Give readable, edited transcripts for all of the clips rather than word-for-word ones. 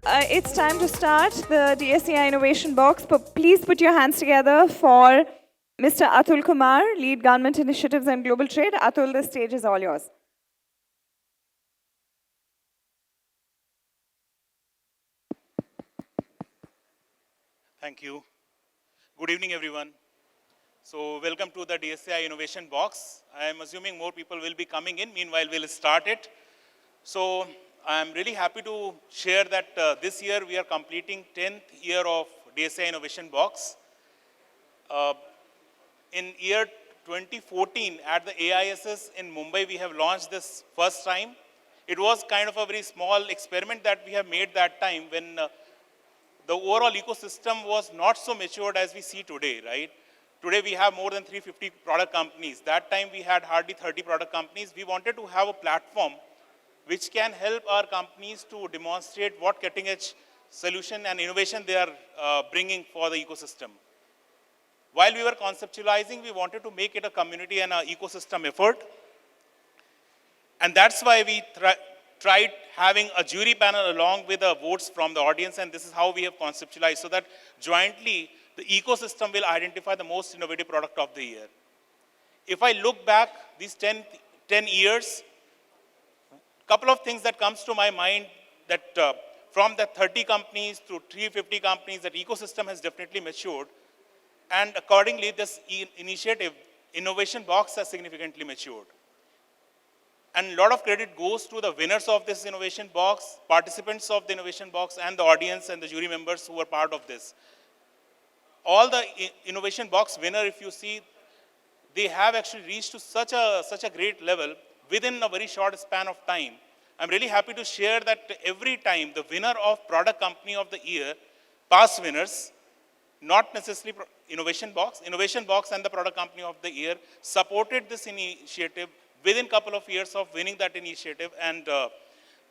It's time to start the DSCI Innovation Box. Please put your hands together for Mr. Atul Kumar, Lead Government Initiatives and Global Trade. Atul, the stage is all yours. Thank you. Good evening, everyone. So welcome to the DSCI Innovation Box. I am assuming more people will be coming in. Meanwhile, we'll start it. So I'm really happy to share that this year we are completing 10th year of DSCI Innovation Box. In year 2014, at the AISS in Mumbai, we have launched this first time. It was kind of a very small experiment that we have made that time when the overall ecosystem was not so matured as we see today, right? Today we have more than 350 product companies. That time we had hardly 30 product companies. We wanted to have a platform which can help our companies to demonstrate what cutting edge solution and innovation they are bringing for the ecosystem. While we were conceptualizing, we wanted to make it a community and an ecosystem effort. And that's why we tried having a jury panel along with the votes from the audience, and this is how we have conceptualized, so that jointly the ecosystem will identify the most innovative product of the year. If I look back these 10 years, a couple of things that comes to my mind that from the 30 companies to 350 companies, that ecosystem has definitely matured. And accordingly, this initiative, Innovation Box, has significantly matured. And a lot of credit goes to the winners of this Innovation Box, participants of the Innovation Box, and the audience and the jury members who were part of this. All the Innovation Box winner, if you see, they have actually reached to such a great level within a very short span of time. I'm really happy to share that every time the winner of Product Company of the Year, past winners, not necessarily Innovation Box and the Product Company of the Year supported this initiative within a couple of years of winning that initiative and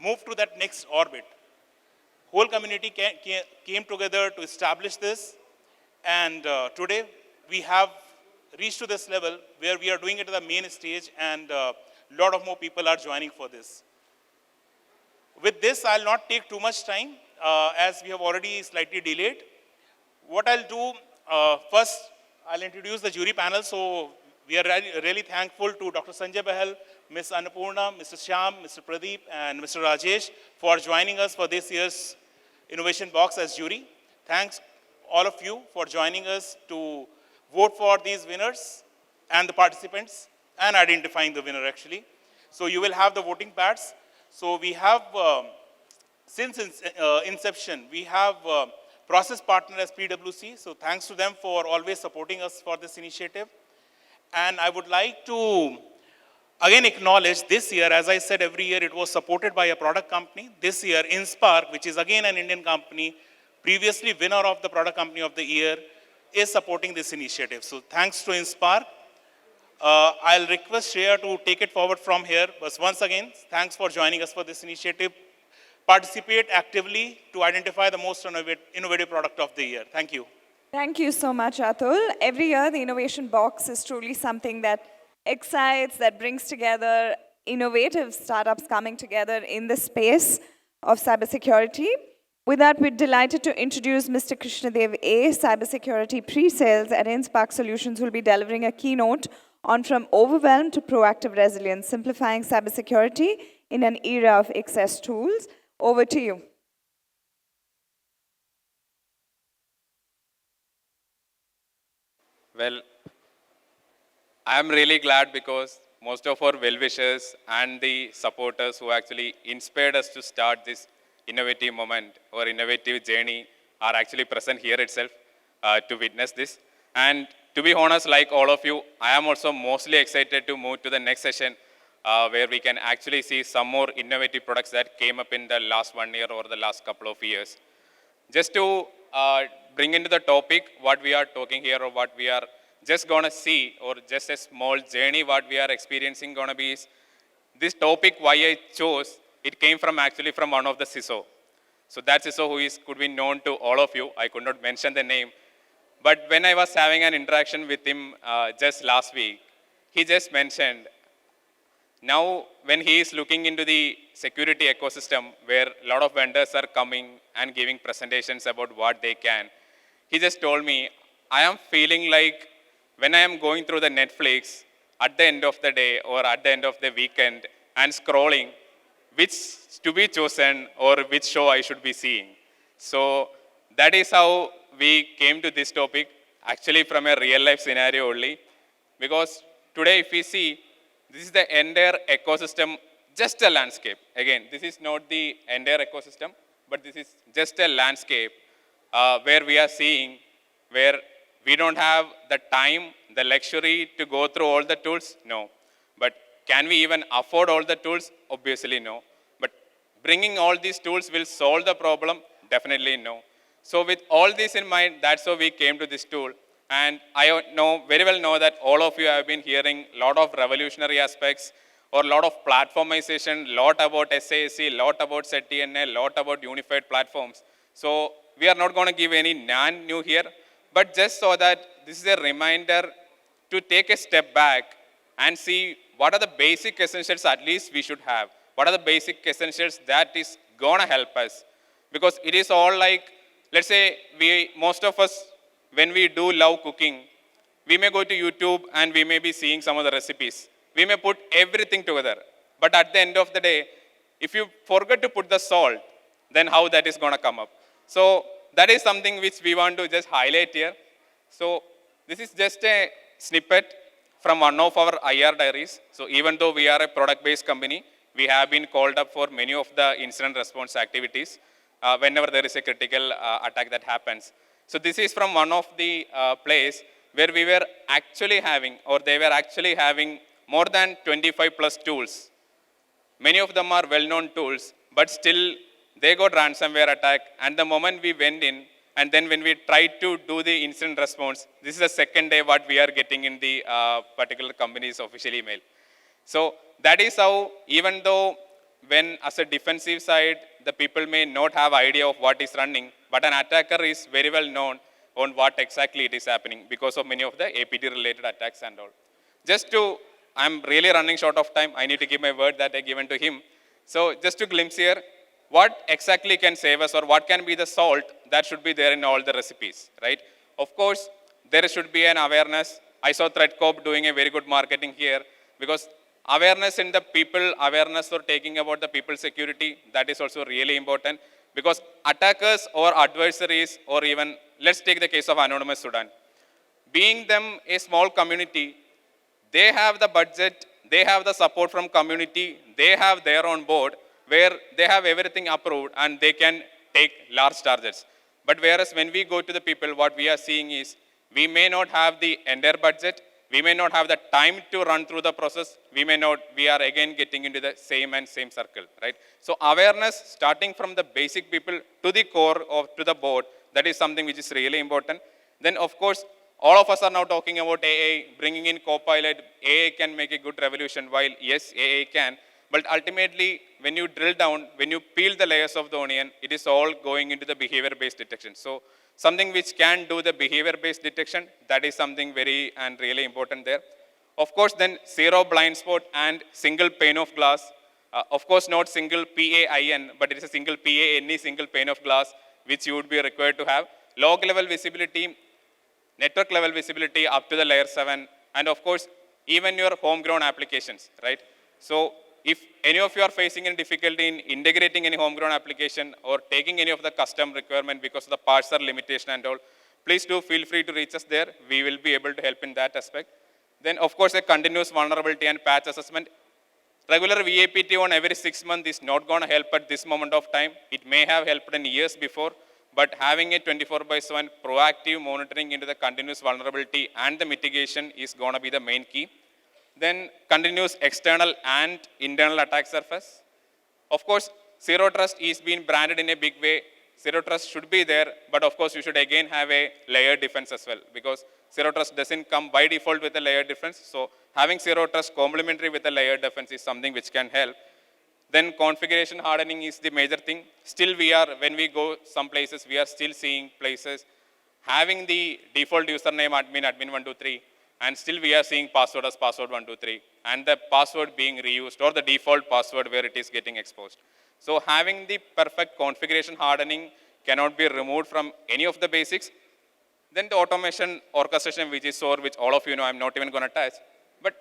moved to that next orbit. Whole community came together to establish this, and today we have reached to this level where we are doing it at the main stage, and a lot of more people are joining for this. With this, I'll not take too much time as we have already slightly delayed. What I'll do, first, I'll introduce the jury panel. So we are really thankful to Dr. Sanjay Bahal, Ms. Annapurna, Mr. Shyam, Mr. Pradeep, and Mr. Rajesh for joining us for this year's Innovation Box as jury. Thanks all of you for joining us to vote for these winners and the participants and identifying the winner actually. So you will have the voting pads. So we have, since inception, we have process partner as PwC. So thanks to them for always supporting us for this initiative. And I would like to again acknowledge this year, as I said, every year it was supported by a product company. This year, Innspark, which is again an Indian company, previously winner of the Product Company of the Year, is supporting this initiative. So thanks to Innspark. I'll request Shreya to take it forward from here. But once again, thanks for joining us for this initiative. Participate actively to identify the most innovative product of the year. Thank you. Thank you so much, Atul. Every year, the Innovation Box is truly something that excites, that brings together innovative startups coming together in the space of cybersecurity. With that, we're delighted to introduce Mr. Krishnadev A, Cybersecurity Pre-Sales at Innspark Solutions, who will be delivering a keynote on From Overwhelm to Proactive Resilience, Simplifying Cybersecurity in an Era of Excess Tools. Over to you. Well, I am really glad because most of our well-wishers and the supporters who actually inspired us to start this innovative moment or innovative journey are actually present here itself to witness this. And to be honest, like all of you, I am also mostly excited to move to the next session where we can actually see some more innovative products that came up in the last 1 year or the last couple of years. Just to bring into the topic what we are talking here or what we are just going to see or just a small journey what we are experiencing going to be is this topic why I chose, it came from actually from one of the CISO. So that CISO who could be known to all of you, I could not mention the name. But when I was having an interaction with him just last week, he just mentioned, now when he is looking into the security ecosystem where a lot of vendors are coming and giving presentations about what they can, he just told me, I am feeling like when I am going through the Netflix at the end of the day or at the end of the weekend and scrolling which to be chosen or which show I should be seeing. So that is how we came to this topic, actually from a real life scenario only. Because today if we see, this is the entire ecosystem, just a landscape. Again, this is not the entire ecosystem, but this is just a landscape where we are seeing, where we don't have the time, the luxury to go through all the tools? No. But can we even afford all the tools? Obviously no. But bringing all these tools will solve the problem? Definitely no. So with all this in mind, that's how we came to this tool. And I know very well know that all of you have been hearing a lot of revolutionary aspects or a lot of platformization, lot about SASE, lot about ZTNA, lot about unified platforms. So we are not going to give any non-new here, but just so that this is a reminder to take a step back and see what are the basic essentials at least we should have. What are the basic essentials that is going to help us? Because it is all like, let's say most of us, when we do love cooking, we may go to YouTube and we may be seeing some of the recipes. We may put everything together. But at the end of the day, if you forget to put the salt, then how that is going to come up? So that is something which we want to just highlight here. So this is just a snippet from one of our IR diaries. So even though we are a product-based company, we have been called up for many of the incident response activities whenever there is a critical attack that happens. So this is from one of the place where we were actually having, or they were actually having more than 25 plus tools. Many of them are well-known tools, but still they got ransomware attack. And the moment we went in, and then when we tried to do the incident response, this is the second day what we are getting in the particular company's official email. So that is how, even though when as a defensive side, the people may not have idea of what is running, but an attacker is very well known on what exactly it is happening because of many of the APT related attacks and all. Just to, I'm really running short of time. I need to give my word that I given to him. So just to glimpse here, what exactly can save us, or what can be the salt that should be there in all the recipes, right? Of course, there should be an awareness. I saw ThreatCorp doing a very good marketing here, because awareness in the people, awareness for taking about the people security, that is also really important. Because attackers or adversaries, or even, let's take the case of Anonymous Sudan. Being them a small community, they have the budget, they have the support from community, they have their own board, where they have everything approved and they can take large targets. But whereas when we go to the people, what we are seeing is, we may not have the entire budget, we may not have the time to run through the process, we are again getting into the same circle, right? So awareness, starting from the basic people to the core of to the board, that is something which is really important. Then of course, all of us are now talking about AI, bringing in Copilot. AI can make a good revolution, while yes, AI can, but ultimately, when you drill down, when you peel the layers of the onion, it is all going into the behavior-based detection. So something which can do the behavior-based detection, that is something very and really important there. Of course, then zero blind spot and single pane of glass. Of course, not single PAIN, but it is a single PANE, single pane of glass, which you would be required to have. Log-level visibility, network-level visibility up to the layer 7, and of course, even your homegrown applications, right? So if any of you are facing any difficulty in integrating any homegrown application or taking any of the custom requirement because of the parser limitation and all, please do feel free to reach us there. We will be able to help in that aspect. Then of course, a continuous vulnerability and patch assessment. Regular VAPT on every 6 months is not going to help at this moment of time. It may have helped in years before, but having a 24/7 proactive monitoring into the continuous vulnerability and the mitigation is going to be the main key. Then continuous external and internal attack surface. Of course, Zero Trust is being branded in a big way. Zero Trust should be there, but of course you should again have a layered defense as well, because Zero Trust doesn't come by default with a layered defense. So having Zero Trust complementary with a layered defense is something which can help. Then configuration hardening is the major thing. Still when we go some places, we are still seeing places having the default username admin123, and still we are seeing password as password 123, and the password being reused or the default password where it is getting exposed. So having the perfect configuration hardening cannot be removed from any of the basics. Then the automation orchestration, which is SOAR, which all of you know, I'm not even going to touch. But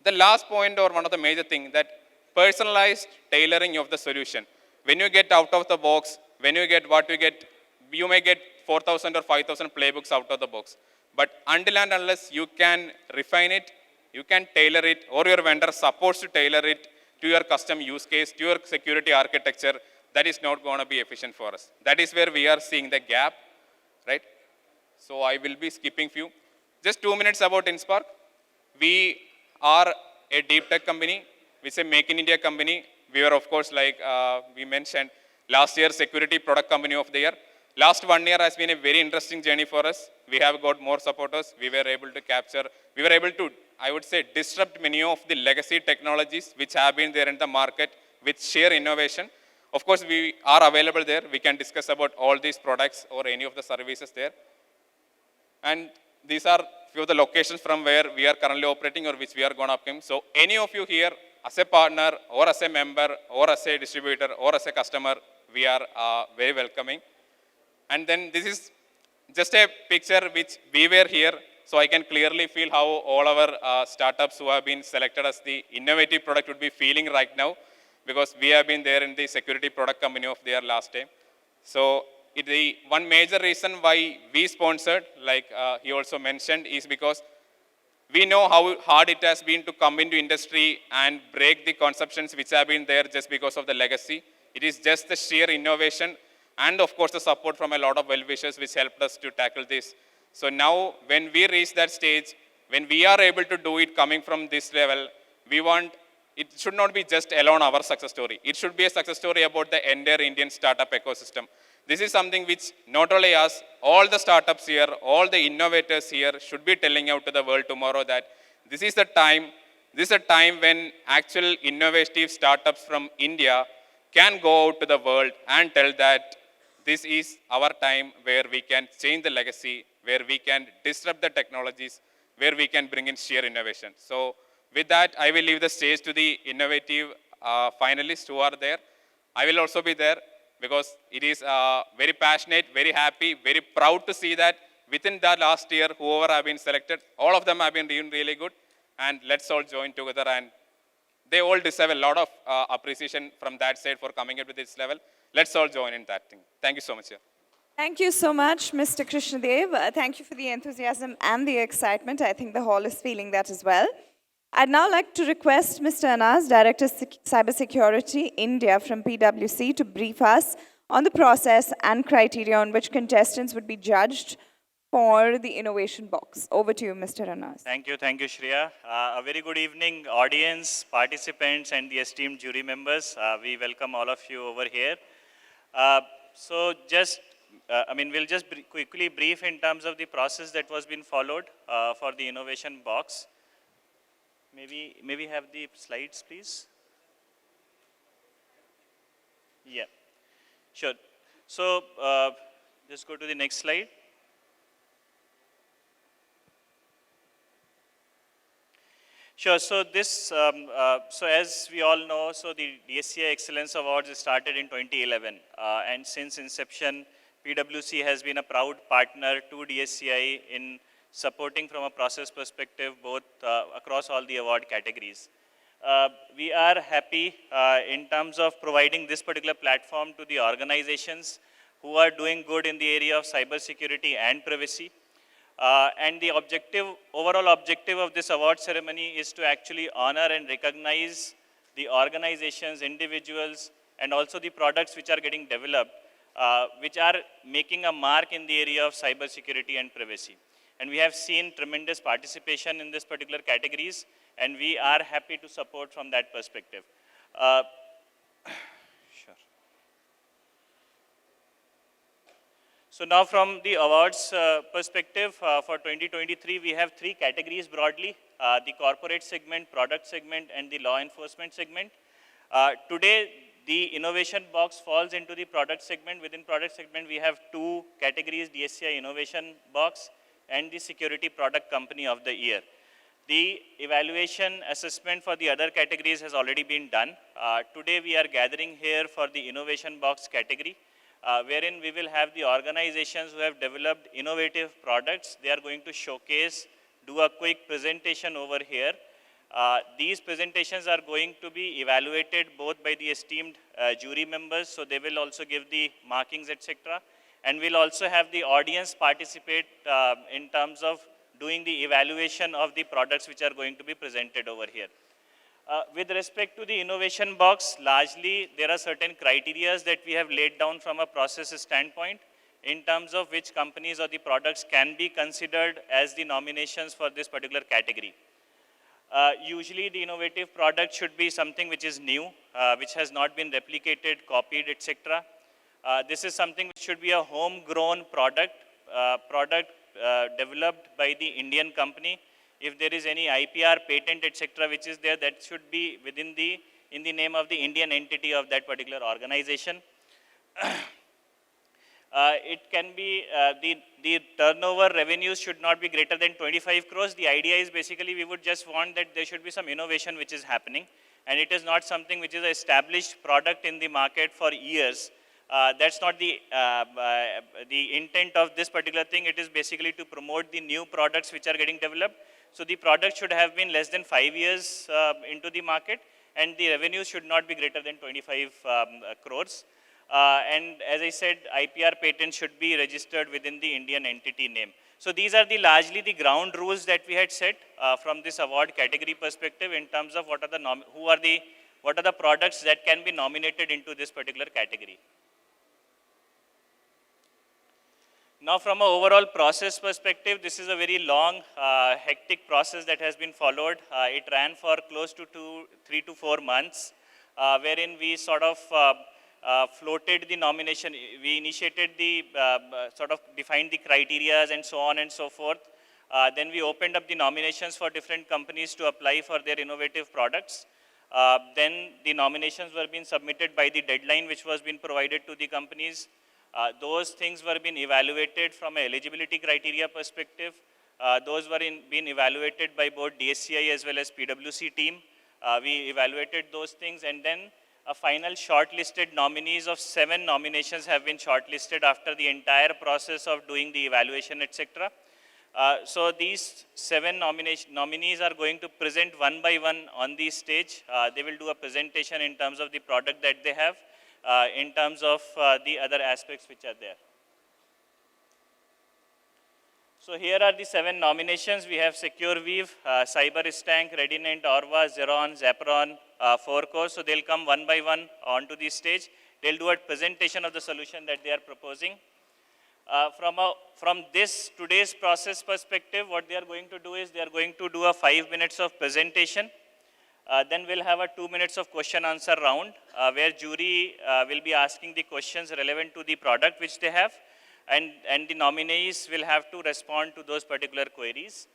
the last point, or one of the major things, that personalized tailoring of the solution. When you get out of the box, when you get what you get, you may get 4,000 or 5,000 playbooks out of the box. But until and unless you can refine it, you can tailor it, or your vendor supports to tailor it to your custom use case, to your security architecture, that is not going to be efficient for us. That is where we are seeing the gap, right? So I will be skipping few. Just 2 minutes about Innspark. We are a deep tech company, which is a make in India company. We were, of course, like we mentioned, last year security product company of the year. Last 1 year has been a very interesting journey for us. We have got more supporters. We were able to capture, we were able to, I would say, disrupt many of the legacy technologies which have been there in the market with sheer innovation. Of course, we are available there. We can discuss about all these products or any of the services there. And these are few of the locations from where we are currently operating or which we are going to upcome. So any of you here as a partner or as a member or as a distributor or as a customer, we are very welcoming. And then this is just a picture which we were here, so I can clearly feel how all our startups who have been selected as the innovative product would be feeling right now, because we have been there in the security product company of their last time. So the one major reason why we sponsored, like he also mentioned, is because we know how hard it has been to come into industry and break the conceptions which have been there just because of the legacy. It is just the sheer innovation and of course the support from a lot of well-wishers which helped us to tackle this. So now when we reach that stage, when we are able to do it coming from this level, we want, it should not be just alone our success story. It should be a success story about the entire Indian startup ecosystem. This is something which not only us, all the startups here, all the innovators here should be telling out to the world tomorrow that this is the time when actual innovative startups from India can go out to the world and tell that this is our time where we can change the legacy, where we can disrupt the technologies, where we can bring in sheer innovation. So with that, I will leave the stage to the innovative finalists who are there. I will also be there because it is very passionate, very happy, very proud to see that within the last year, whoever have been selected, all of them have been doing really good. And let's all join together, and they all deserve a lot of appreciation from that side for coming up to this level. Let's all join in that thing. Thank you so much. Yeah. Thank you so much, Mr. Krishnadev. Thank you for the enthusiasm and the excitement. I think the hall is feeling that as well. I'd now like to request Mr. Anas, Director of Cybersecurity India from PwC, to brief us on the process and criteria on which contestants would be judged for the Innovation Box. Over to you, Mr. Anas. Thank you, Shreya. A very good evening, audience, participants, and the esteemed jury members. We welcome all of you over here. We'll just quickly brief in terms of the process that was being followed for the Innovation Box. Maybe have the slides, please. Yeah, sure. So just go to the next slide. Sure. So this, so as we all know, so the DSCI Excellence Awards started in 2011, and since inception, PwC has been a proud partner to DSCI in supporting from a process perspective, both across all the award categories. We are happy in terms of providing this particular platform to the organizations who are doing good in the area of cybersecurity and privacy. And the overall objective of this award ceremony is to actually honor and recognize the organizations, individuals, and also the products which are getting developed, which are making a mark in the area of cybersecurity and privacy. And we have seen tremendous participation in this particular categories, and we are happy to support from that perspective. Sure. So now from the awards perspective, for 2023, we have 3 categories broadly, the corporate segment, product segment, and the law enforcement segment. Today, the Innovation Box falls into the product segment. Within product segment, we have 2 categories, DSCI Innovation Box and the Security Product Company of the Year. The evaluation assessment for the other categories has already been done. Today we are gathering here for the Innovation Box category, wherein we will have the organizations who have developed innovative products. They are going to showcase, do a quick presentation over here. These presentations are going to be evaluated both by the esteemed jury members, so they will also give the markings, etc. And we'll also have the audience participate in terms of doing the evaluation of the products which are going to be presented over here. With respect to the innovation box, largely there are certain criteria that we have laid down from a process standpoint in terms of which companies or the products can be considered as the nominations for this particular category. Usually the innovative product should be something which is new, which has not been replicated, copied, etc. This is something which should be a homegrown product, developed by the Indian company. If there is any IPR, patent, etc., which is there, that should be within in the name of the Indian entity of that particular organization. It can be, the turnover revenues should not be greater than 25 crores. The idea is basically we would just want that there should be some innovation which is happening, and it is not something which is an established product in the market for years. That's not the intent of this particular thing. It is basically to promote the new products which are getting developed. So the product should have been less than 5 years into the market, and the revenue should not be greater than 25 crores. And as I said, IPR patent should be registered within the Indian entity name. So these are largely the ground rules that we had set from this award category perspective in terms of what are the products that can be nominated into this particular category. Now, from an overall process perspective, this is a very long, hectic process that has been followed. It ran for close to 3 to 4 months, wherein we sort of floated the nomination. We initiated sort of defined the criteria and so on and so forth. Then we opened up the nominations for different companies to apply for their innovative products. Then the nominations were being submitted by the deadline which was being provided to the companies. Those things were being evaluated from an eligibility criteria perspective. Those were being evaluated by both DSCI as well as PwC team. We evaluated those things, and then a final shortlisted nominees of 7 nominations have been shortlisted after the entire process of doing the evaluation, etc. So these 7 nominees are going to present one by one on the stage. They will do a presentation in terms of the product that they have, in terms of the other aspects which are there. So here are the 7 nominations. We have SecureWeave, CyberStank, Redinent, Orva, Xeron, Zapron, 4Core. So they'll come one by one onto the stage. They'll do a presentation of the solution that they are proposing. From today's process perspective, what they are going to do is they are going to do a 5 minutes of presentation. Then we'll have a 2 minutes of question answer round, where jury will be asking the questions relevant to the product which they have, and the nominees will have to respond to those particular queries.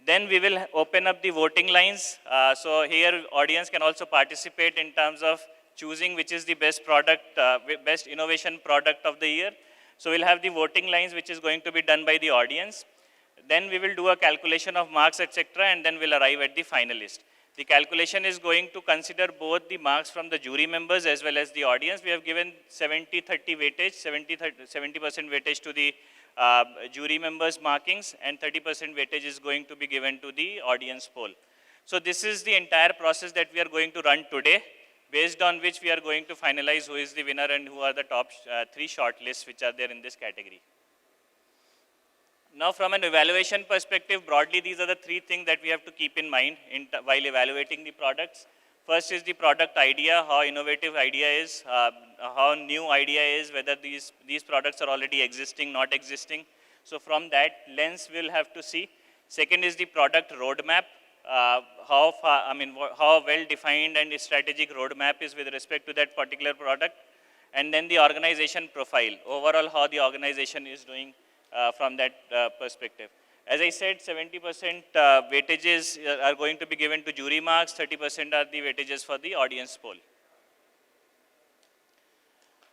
Then we will open up the voting lines. So here audience can also participate in terms of choosing which is the best product, best innovation product of the year. So we'll have the voting lines which is going to be done by the audience. Then we will do a calculation of marks, etc., and then we'll arrive at the finalist. The calculation is going to consider both the marks from the jury members as well as the audience. We have given 70-30 weightage, 70% weightage to the jury members' markings, and 30% weightage is going to be given to the audience poll. So this is the entire process that we are going to run today, based on which we are going to finalize who is the winner and who are the top 3 shortlists which are there in this category. Now, from an evaluation perspective, broadly, these are the 3 things that we have to keep in mind while evaluating the products. First is the product idea, how innovative idea is, how new idea is, whether these products are already existing, not existing. So from that lens, we'll have to see. Second is the product roadmap, how well defined and strategic roadmap is with respect to that particular product. And then the organization profile, overall how the organization is doing from that perspective. As I said, 70% weightages are going to be given to jury marks, 30% are the weightages for the audience poll.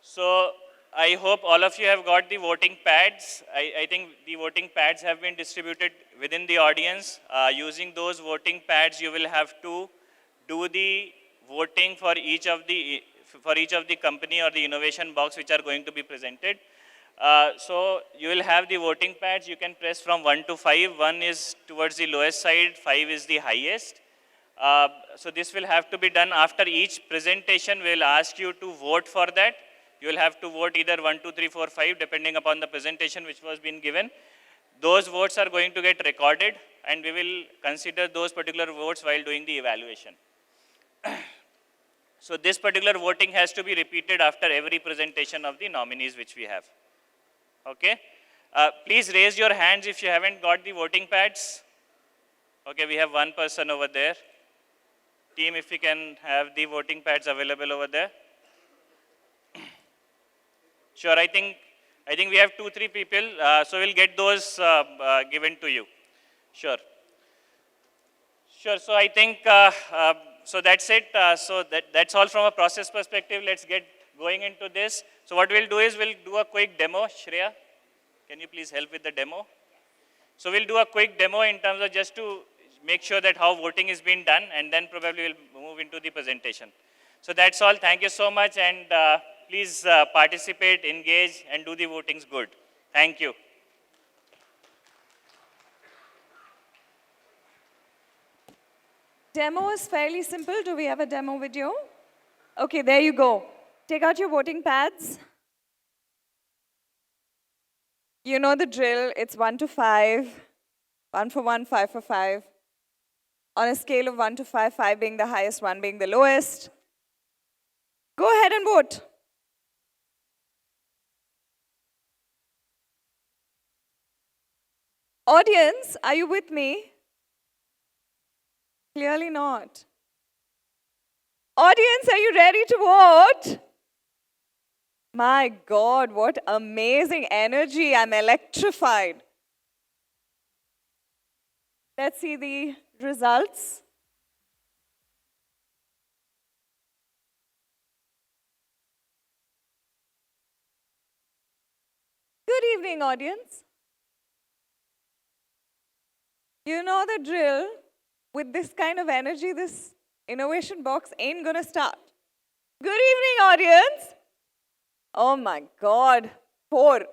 So I hope all of you have got the voting pads. I think the voting pads have been distributed within the audience. Using those voting pads, you will have to do the voting for each of the company or the innovation box which are going to be presented. So you will have the voting pads. You can press from 1 to 5. 1 is towards the lowest side, 5 is the highest. So this will have to be done after each presentation. We will ask you to vote for that. You will have to vote either 1, 2, 3, 4, 5 depending upon the presentation which was being given. Those votes are going to get recorded and we will consider those particular votes while doing the evaluation. So this particular voting has to be repeated after every presentation of the nominees which we have. Okay? Please raise your hands if you haven't got the voting pads. Okay, we have one person over there. Team, if we can have the voting pads available over there. Sure, I think we have 2, 3 people, so we'll get those given to you. Sure. Sure, so I think, so that's it. So that's all from a process perspective. Let's get going into this. So what we'll do is we'll do a quick demo. Shreya, can you please help with the demo? So we'll do a quick demo in terms of just to make sure that how voting is being done, and then probably we'll move into the presentation. So that's all. Thank you so much, and please participate, engage, and do the votings good. Thank you. Demo is fairly simple. Do we have a demo video? Okay, there you go. Take out your voting pads. You know the drill. It's 1 to 5. 1 for 1, 5 for 5. On a scale of 1 to 5, 5 being the highest, 1 being the lowest. Go ahead and vote. Audience, are you with me? Clearly not. Audience, are you ready to vote? My God, what amazing energy. I'm electrified. Let's see the results. Good evening, audience. You know the drill. With this kind of energy, this innovation box ain't gonna start. Good evening, audience. Oh my God, 4.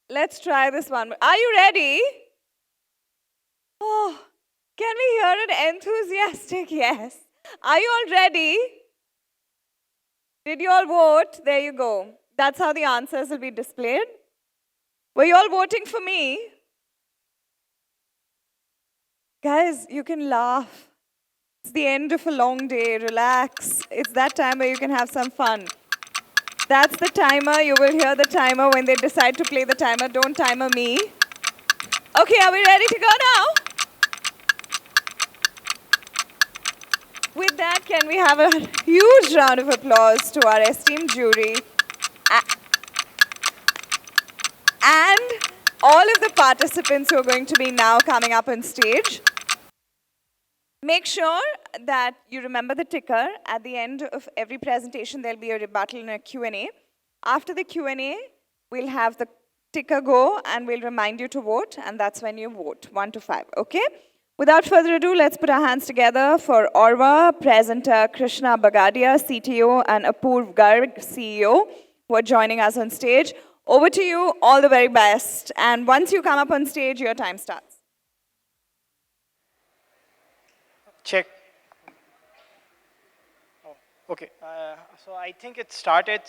Let's try this one. Are you ready? Oh, can we hear an enthusiastic yes? Are you all ready? Did you all vote? There you go. That's how the answers will be displayed. Were you all voting for me? Guys, you can laugh. It's the end of a long day. Relax. It's that time where you can have some fun. That's the timer. You will hear the timer when they decide to play the timer. Don't timer me. Okay, are we ready to go now? With that, can we have a huge round of applause to our esteemed jury and all of the participants who are going to be now coming up on stage. Make sure that you remember the ticker. At the end of every presentation, there'll be a rebuttal and a Q&A. After the Q&A, we'll have the ticker go and we'll remind you to vote, and that's when you vote, 1 to 5, okay? Without further ado, let's put our hands together for Orva, presenter Krishna Bagadia, CTO, and Apurv Garg, CEO, who are joining us on stage. Over to you, all the very best. And once you come up on stage, your time starts. Check. Oh, okay. So I think it started.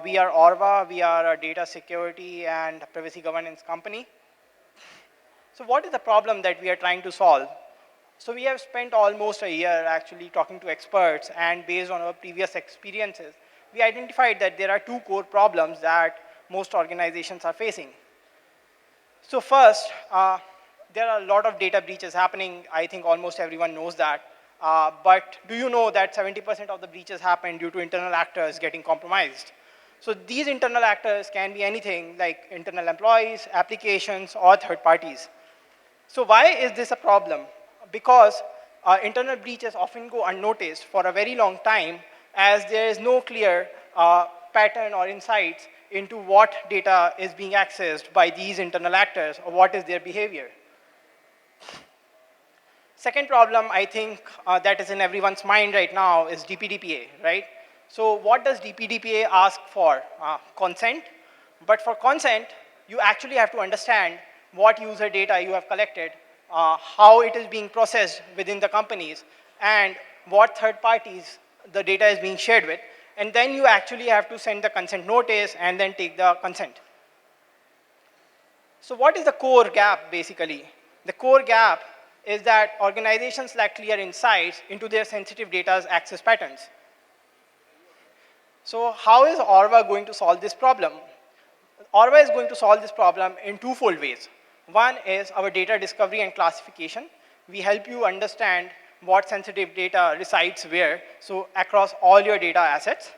We are Orva. We are a data security and privacy governance company. So what is the problem that we are trying to solve? So we have spent almost a year actually talking to experts, and based on our previous experiences, we identified that there are 2 core problems that most organizations are facing. So first, there are a lot of data breaches happening. I think almost everyone knows that. But do you know that 70% of the breaches happen due to internal actors getting compromised? So these internal actors can be anything like internal employees, applications, or third parties. So why is this a problem? Because internal breaches often go unnoticed for a very long time, as there is no clear pattern or insights into what data is being accessed by these internal actors or what is their behavior. Second problem, I think, that is in everyone's mind right now is DPDPA, right? So what does DPDPA ask for? Consent. But for consent, you actually have to understand what user data you have collected, how it is being processed within the companies, and what third parties the data is being shared with. And then you actually have to send the consent notice and then take the consent. So what is the core gap, basically? The core gap is that organizations lack clear insights into their sensitive data's access patterns. So how is Orva going to solve this problem? Orva is going to solve this problem in twofold ways. One is our data discovery and classification. We help you understand what sensitive data resides where, so across all your data assets.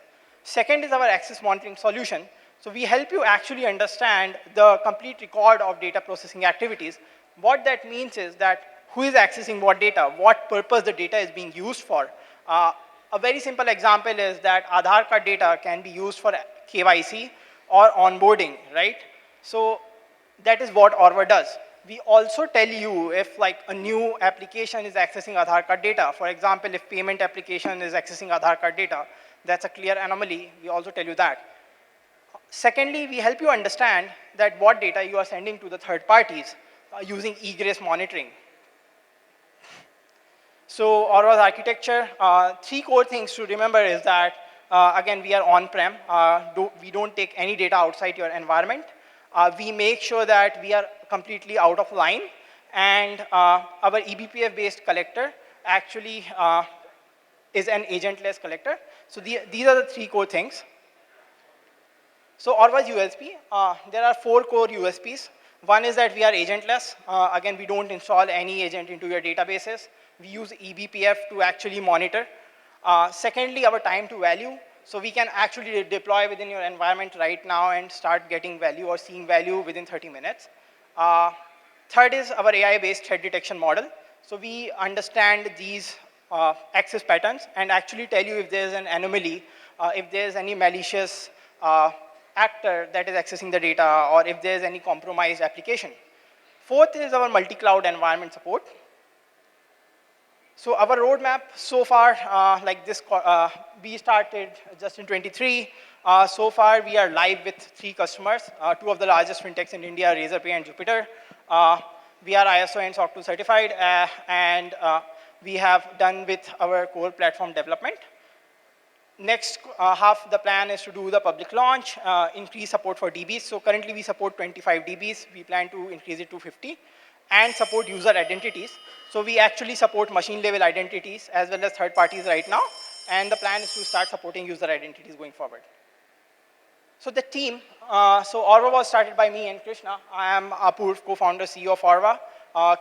Second is our access monitoring solution. So we help you actually understand the complete record of data processing activities. What that means is that who is accessing what data, what purpose the data is being used for. A very simple example is that Aadhaar card data can be used for KYC or onboarding, right? So that is what Orva does. We also tell you if like a new application is accessing Aadhaar card data. For example, if payment application is accessing Aadhaar card data, that's a clear anomaly. We also tell you that. Secondly, we help you understand that what data you are sending to the third parties using egress monitoring. So Orva's architecture, three core things to remember is that, again, we are on-prem. We don't take any data outside your environment. We make sure that we are completely out of line. And our eBPF-based collector actually is an agentless collector. So these are the three core things. So Orva's USP, there are 4 core USPs. One is that we are agentless. Again, we don't install any agent into your databases. We use eBPF to actually monitor. Secondly, our time to value. So we can actually deploy within your environment right now and start getting value or seeing value within 30 minutes. Third is our AI-based threat detection model. So we understand these access patterns and actually tell you if there's an anomaly, if there's any malicious actor that is accessing the data, or if there's any compromised application. Fourth is our multi-cloud environment support. So our roadmap so far, like this, we started just in 23. So far, we are live with 3 customers, 2 of the largest fintechs in India, Razorpay and Jupiter. We are ISO and SOC 2 certified, and we have done with our core platform development. Next half, the plan is to do the public launch, increase support for DBs. So currently, we support 25 DBs. We plan to increase it to 50, and support user identities. So we actually support machine-level identities as well as third parties right now, and the plan is to start supporting user identities going forward. So the team, so Orva was started by me and Krishna. I am Apurv, co-founder, CEO of Orva.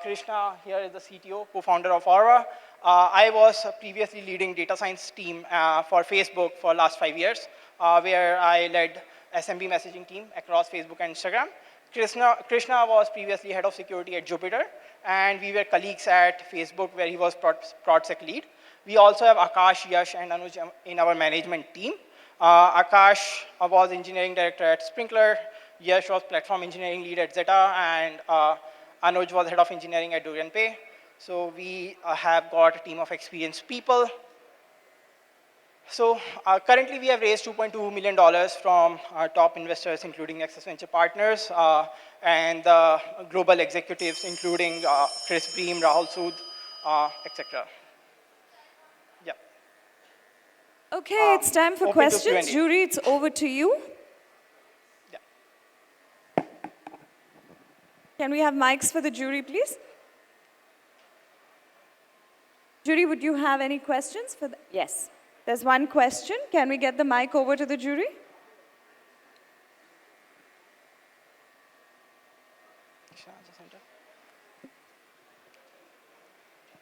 Krishna here is the CTO, co-founder of Orva. I was previously leading data science team for Facebook for last 5 years, where I led SMB messaging team across Facebook and Instagram. Krishna was previously head of security at Jupiter, and we were colleagues at Facebook, where he was ProdSec lead. We also have Akash, Yash, and Anuj in our management team. Akash was engineering director at Sprinkler. Yash was platform engineering lead at Zeta, and Anuj was head of engineering at DurianPay. So we have got a team of experienced people. So currently, we have raised $2.2 million from our top investors, including Nexus Venture Partners, and global executives, including Chris Bream, Rahul Sood, etc. Yeah. Okay, it's time for open to questions. Q&A. Jury, it's over to you. Yeah. Can we have mics for the jury, please? Jury, would you have any questions for the? Yes. There's one question. Can we get the mic over to the jury?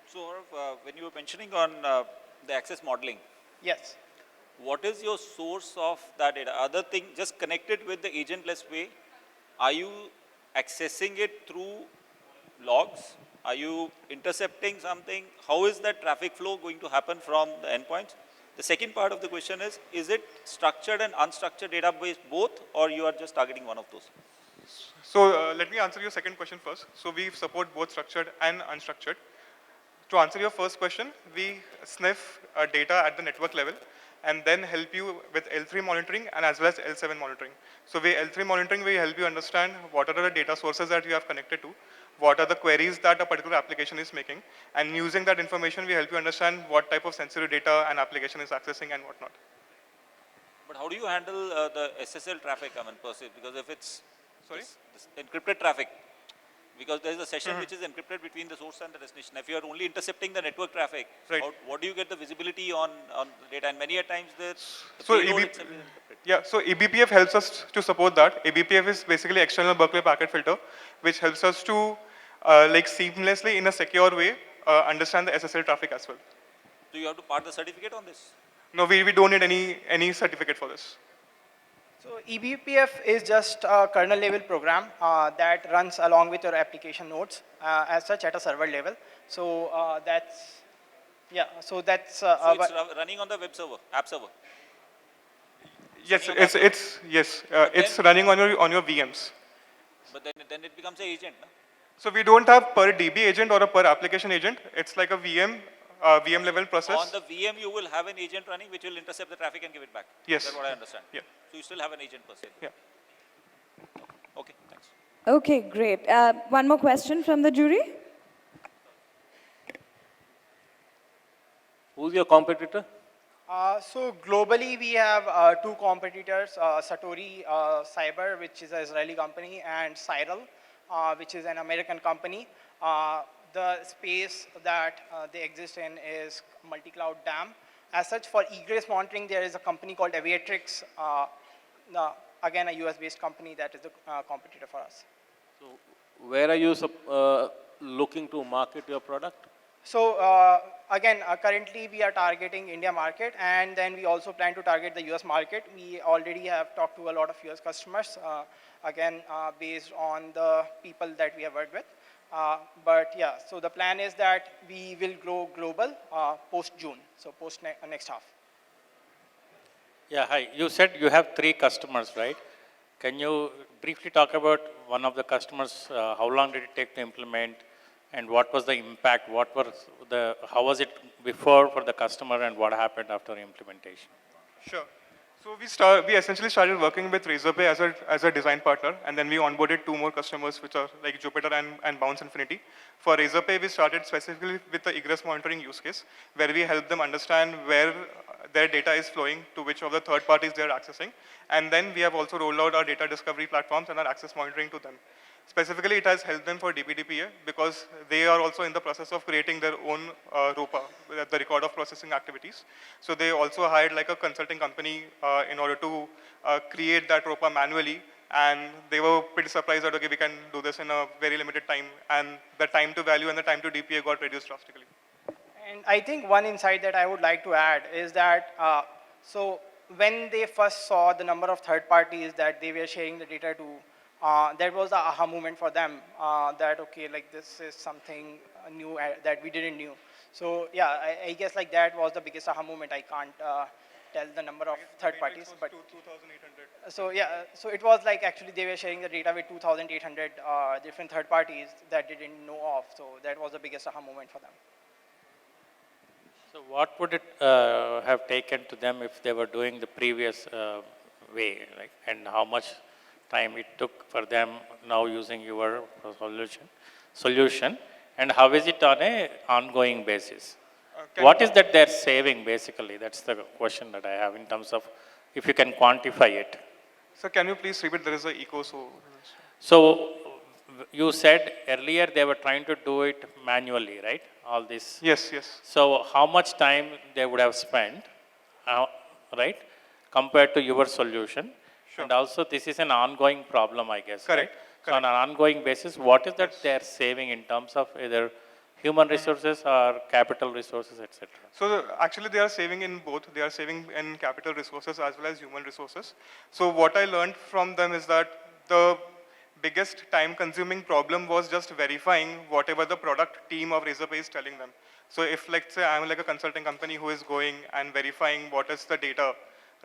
So, Aurav, when you were mentioning on the access modeling, Yes. what is your source of that data? Other thing, just connected with the agentless way, are you accessing it through logs? Are you intercepting something? How is that traffic flow going to happen from the endpoints? The second part of the question is it structured and unstructured database both, or you are just targeting one of those? So let me answer your second question first. So we support both structured and unstructured. To answer your first question, we sniff data at the network level and then help you with L3 monitoring and as well as L7 monitoring. So L3 monitoring, we help you understand what are the data sources that you have connected to, what are the queries that a particular application is making, and using that information, we help you understand what type of sensitive data an application is accessing and whatnot. But how do you handle the SSL traffic, I mean, per se? Because if it's Sorry? this encrypted traffic, because there is a session which is encrypted between the source and the destination. If you are only intercepting the network traffic, Right. what do you get the visibility on the data? And many a times the So payload itself is encrypted. Yeah, so eBPF helps us to support that. eBPF is basically external Berkeley packet filter, which helps us to like seamlessly in a secure way understand the SSL traffic as well. Do you have to part the certificate on this? No, we don't need any certificate for this. So eBPF is just a kernel level program that runs along with your application nodes as such at a server level. So that's, yeah, so that's. So it's running on the web server, app server. Yes, it's running on your VMs. But then it becomes an agent, no? So we don't have per DB agent or a per application agent. It's like a VM level process. On the VM, you will have an agent running which will intercept the traffic and give it back. Yes. That's what I understand. Yeah. So you still have an agent per se. Yeah. Okay, thanks. Okay, great. One more question from the jury. Who's your competitor? So globally, we have two competitors, Satori Cyber, which is an Israeli company, and Cyril, which is an American company. The space that they exist in is multi-cloud DAM. As such, for egress monitoring, there is a company called Aviatrix, again, a US-based company that is the competitor for us. So where are you looking to market your product? So again, currently we are targeting India market, and then we also plan to target the US market. We already have talked to a lot of US customers, again, based on the people that we have worked with. But yeah, so the plan is that we will grow global post-June, so post next half. Yeah, hi. You said you have 3 customers, right? Can you briefly talk about one of the customers? How long did it take to implement? And what was the impact? How was it before for the customer, and what happened after implementation? Sure. So we essentially started working with Razorpay as a design partner, and then we onboarded 2 more customers, which are like Jupyter and Bounce Infinity. For Razorpay, we started specifically with the egress monitoring use case, where we help them understand where their data is flowing, to which of the third parties they are accessing. And then we have also rolled out our data discovery platforms and our access monitoring to them. Specifically, it has helped them for DPDPA because they are also in the process of creating their own ROPA, the record of processing activities. So they also hired like a consulting company in order to create that ROPA manually. And they were pretty surprised that, okay, we can do this in a very limited time. And the time to value and the time to DPA got reduced drastically. And I think one insight that I would like to add is that, so when they first saw the number of third parties that they were sharing the data to, that was the aha moment for them, that, okay, like this is something new that we didn't knew. So yeah, I guess like that was the biggest aha moment. I can't tell the number of third parties, but 2,800. so yeah, so it was like actually they were sharing the data with 2,800 different third parties that they didn't know of. So that was the biggest aha moment for them. So what would it have taken to them if they were doing the previous way, like, and how much time it took for them now using your solution, and how is it on an ongoing basis? What is that they're saving basically? That's the question that I have in terms of if you can quantify it. So can you please repeat? There is an echo. So you said earlier they were trying to do it manually, right? All this. Yes, yes. So how much time they would have spent, right, compared to your solution? Sure. And also this is an ongoing problem, I guess. Correct. Right? So on an ongoing basis, what is that they're saving in terms of either human resources or capital resources, etc.? So actually they are saving in both. They are saving in capital resources as well as human resources. So what I learned from them is that the biggest time consuming problem was just verifying whatever the product team of Razorpay is telling them. So if, let's say, I'm like a consulting company who is going and verifying what is the data,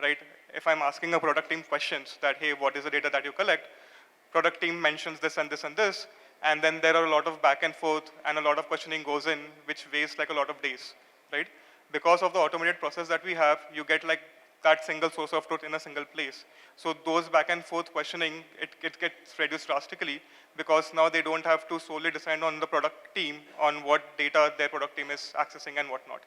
right? If I'm asking a product team questions that, hey, what is the data that you collect? Product team mentions this and this and this, and then there are a lot of back and forth and a lot of questioning goes in, which wastes like a lot of days, right? Because of the automated process that we have, you get like that single source of truth in a single place. So those back and forth questioning, it gets reduced drastically because now they don't have to solely decide on the product team on what data their product team is accessing and whatnot.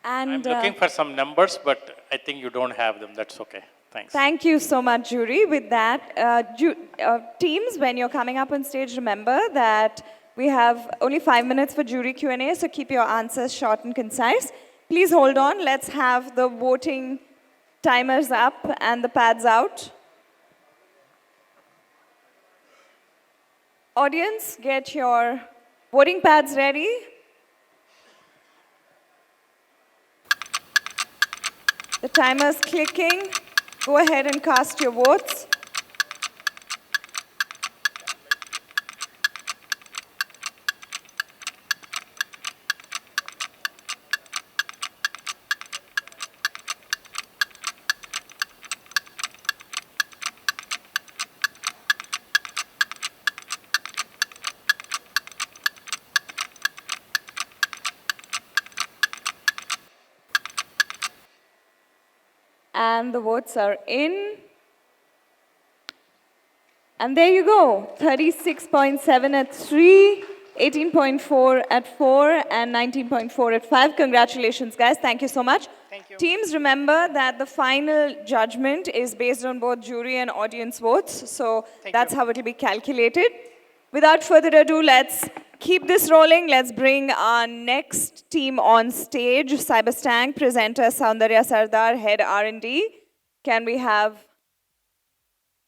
I'm And looking for some numbers, but I think you don't have them. That's okay. Thanks. thank you so much, jury. With that, teams, when you're coming up on stage, remember that we have only 5 minutes for jury Q&A, so keep your answers short and concise. Please hold on. Let's have the voting timers up and the pads out. Audience, get your voting pads ready. The timer's clicking. Go ahead and cast your votes. And the votes are in. And there you go, 36.7 at 3, 18.4 at 4, and 19.4 at 5. Congratulations, guys. Thank you so much. Thank you. Teams, remember that the final judgment is based on both jury and audience votes. So that's how it will be calculated. Without further ado, let's keep this rolling. Let's bring our next team on stage. Cyberstank presenter Soundarya Sardar, head R&D. Can we have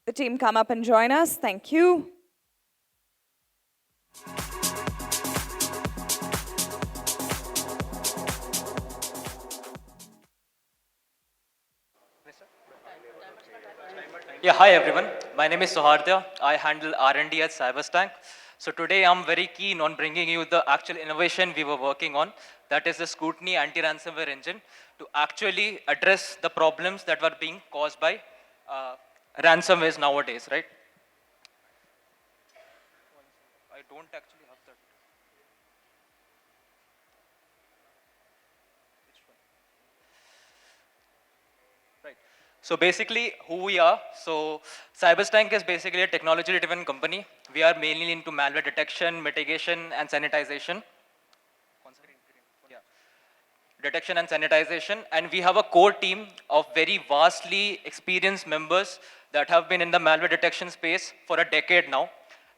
the team come up and join us? Thank you. Yeah, hi everyone. My name is Sohardya. I handle R&D at Cyberstank. So today I'm very keen on bringing you the actual innovation we were working on, that is the Scrutiny anti-ransomware engine, to actually address the problems that were being caused by ransomwares nowadays, right? I don't actually have that. Which one? Right. So basically, who we are. So Cyberstank is basically a technology-driven company. We are mainly into malware detection, mitigation, and sanitization. Yeah. Detection and sanitization. And we have a core team of very vastly experienced members that have been in the malware detection space for a decade now.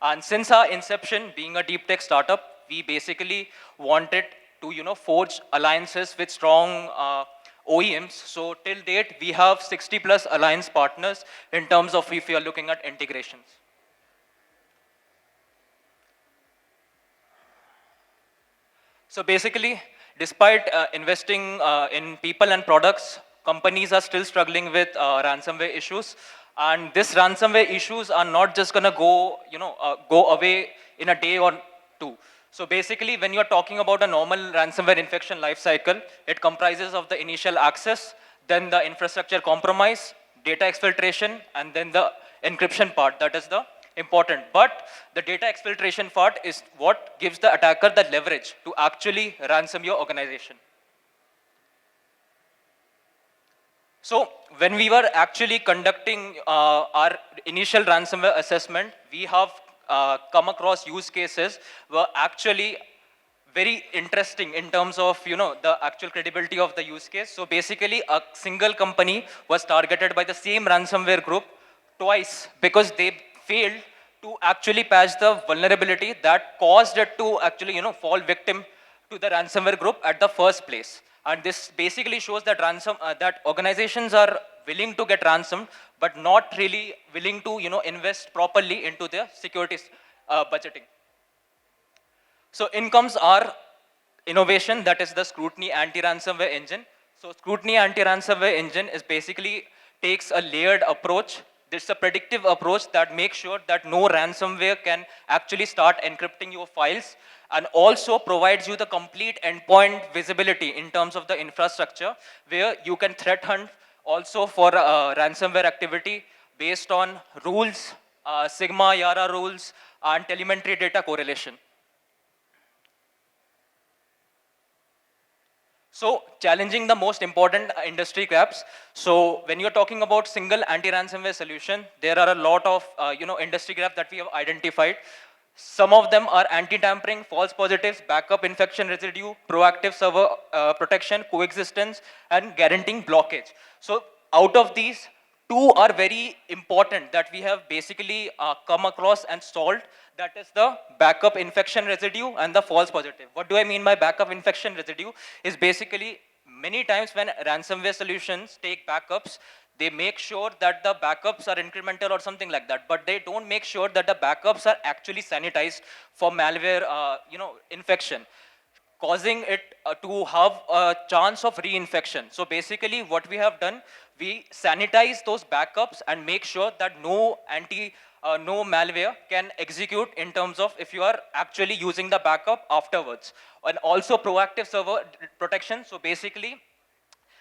And since our inception, being a deep tech startup, we basically wanted to, forge alliances with strong OEMs. So till date, we have 60 plus alliance partners in terms of if you are looking at integrations. So basically, despite investing in people and products, companies are still struggling with ransomware issues. And these ransomware issues are not just going to go away in a day or two. So basically, when you're talking about a normal ransomware infection life cycle, it comprises of the initial access, then the infrastructure compromise, data exfiltration, and then the encryption part. That is the important. But the data exfiltration part is what gives the attacker the leverage to actually ransom your organization. So when we were actually conducting our initial ransomware assessment, we have come across use cases were actually very interesting in terms of the actual credibility of the use case. So basically, a single company was targeted by the same ransomware group twice because they failed to actually patch the vulnerability that caused it to actually fall victim to the ransomware group at the first place. And this basically shows that that organizations are willing to get ransomed, but not really willing to invest properly into their security budgeting. So in comes our innovation, that is the Scrutiny anti-ransomware engine. So Scrutiny anti-ransomware engine is basically takes a layered approach. This is a predictive approach that makes sure that no ransomware can actually start encrypting your files and also provides you the complete endpoint visibility in terms of the infrastructure, where you can threat hunt also for ransomware activity based on rules, Sigma, Yara rules, and telemetry data correlation. So challenging the most important industry gaps. So when you're talking about single anti-ransomware solution, there are a lot of industry gaps that we have identified. Some of them are anti-tampering, false positives, backup infection residue, proactive server protection, coexistence, and guaranteeing blockage. So out of these, two are very important that we have basically come across and solved. That is the backup infection residue and the false positive. What do I mean by backup infection residue? Is basically many times when ransomware solutions take backups, they make sure that the backups are incremental or something like that, but they don't make sure that the backups are actually sanitized for malware infection, causing it to have a chance of reinfection. So basically what we have done, we sanitize those backups and make sure that no malware can execute in terms of if you are actually using the backup afterwards. And also proactive server protection. So basically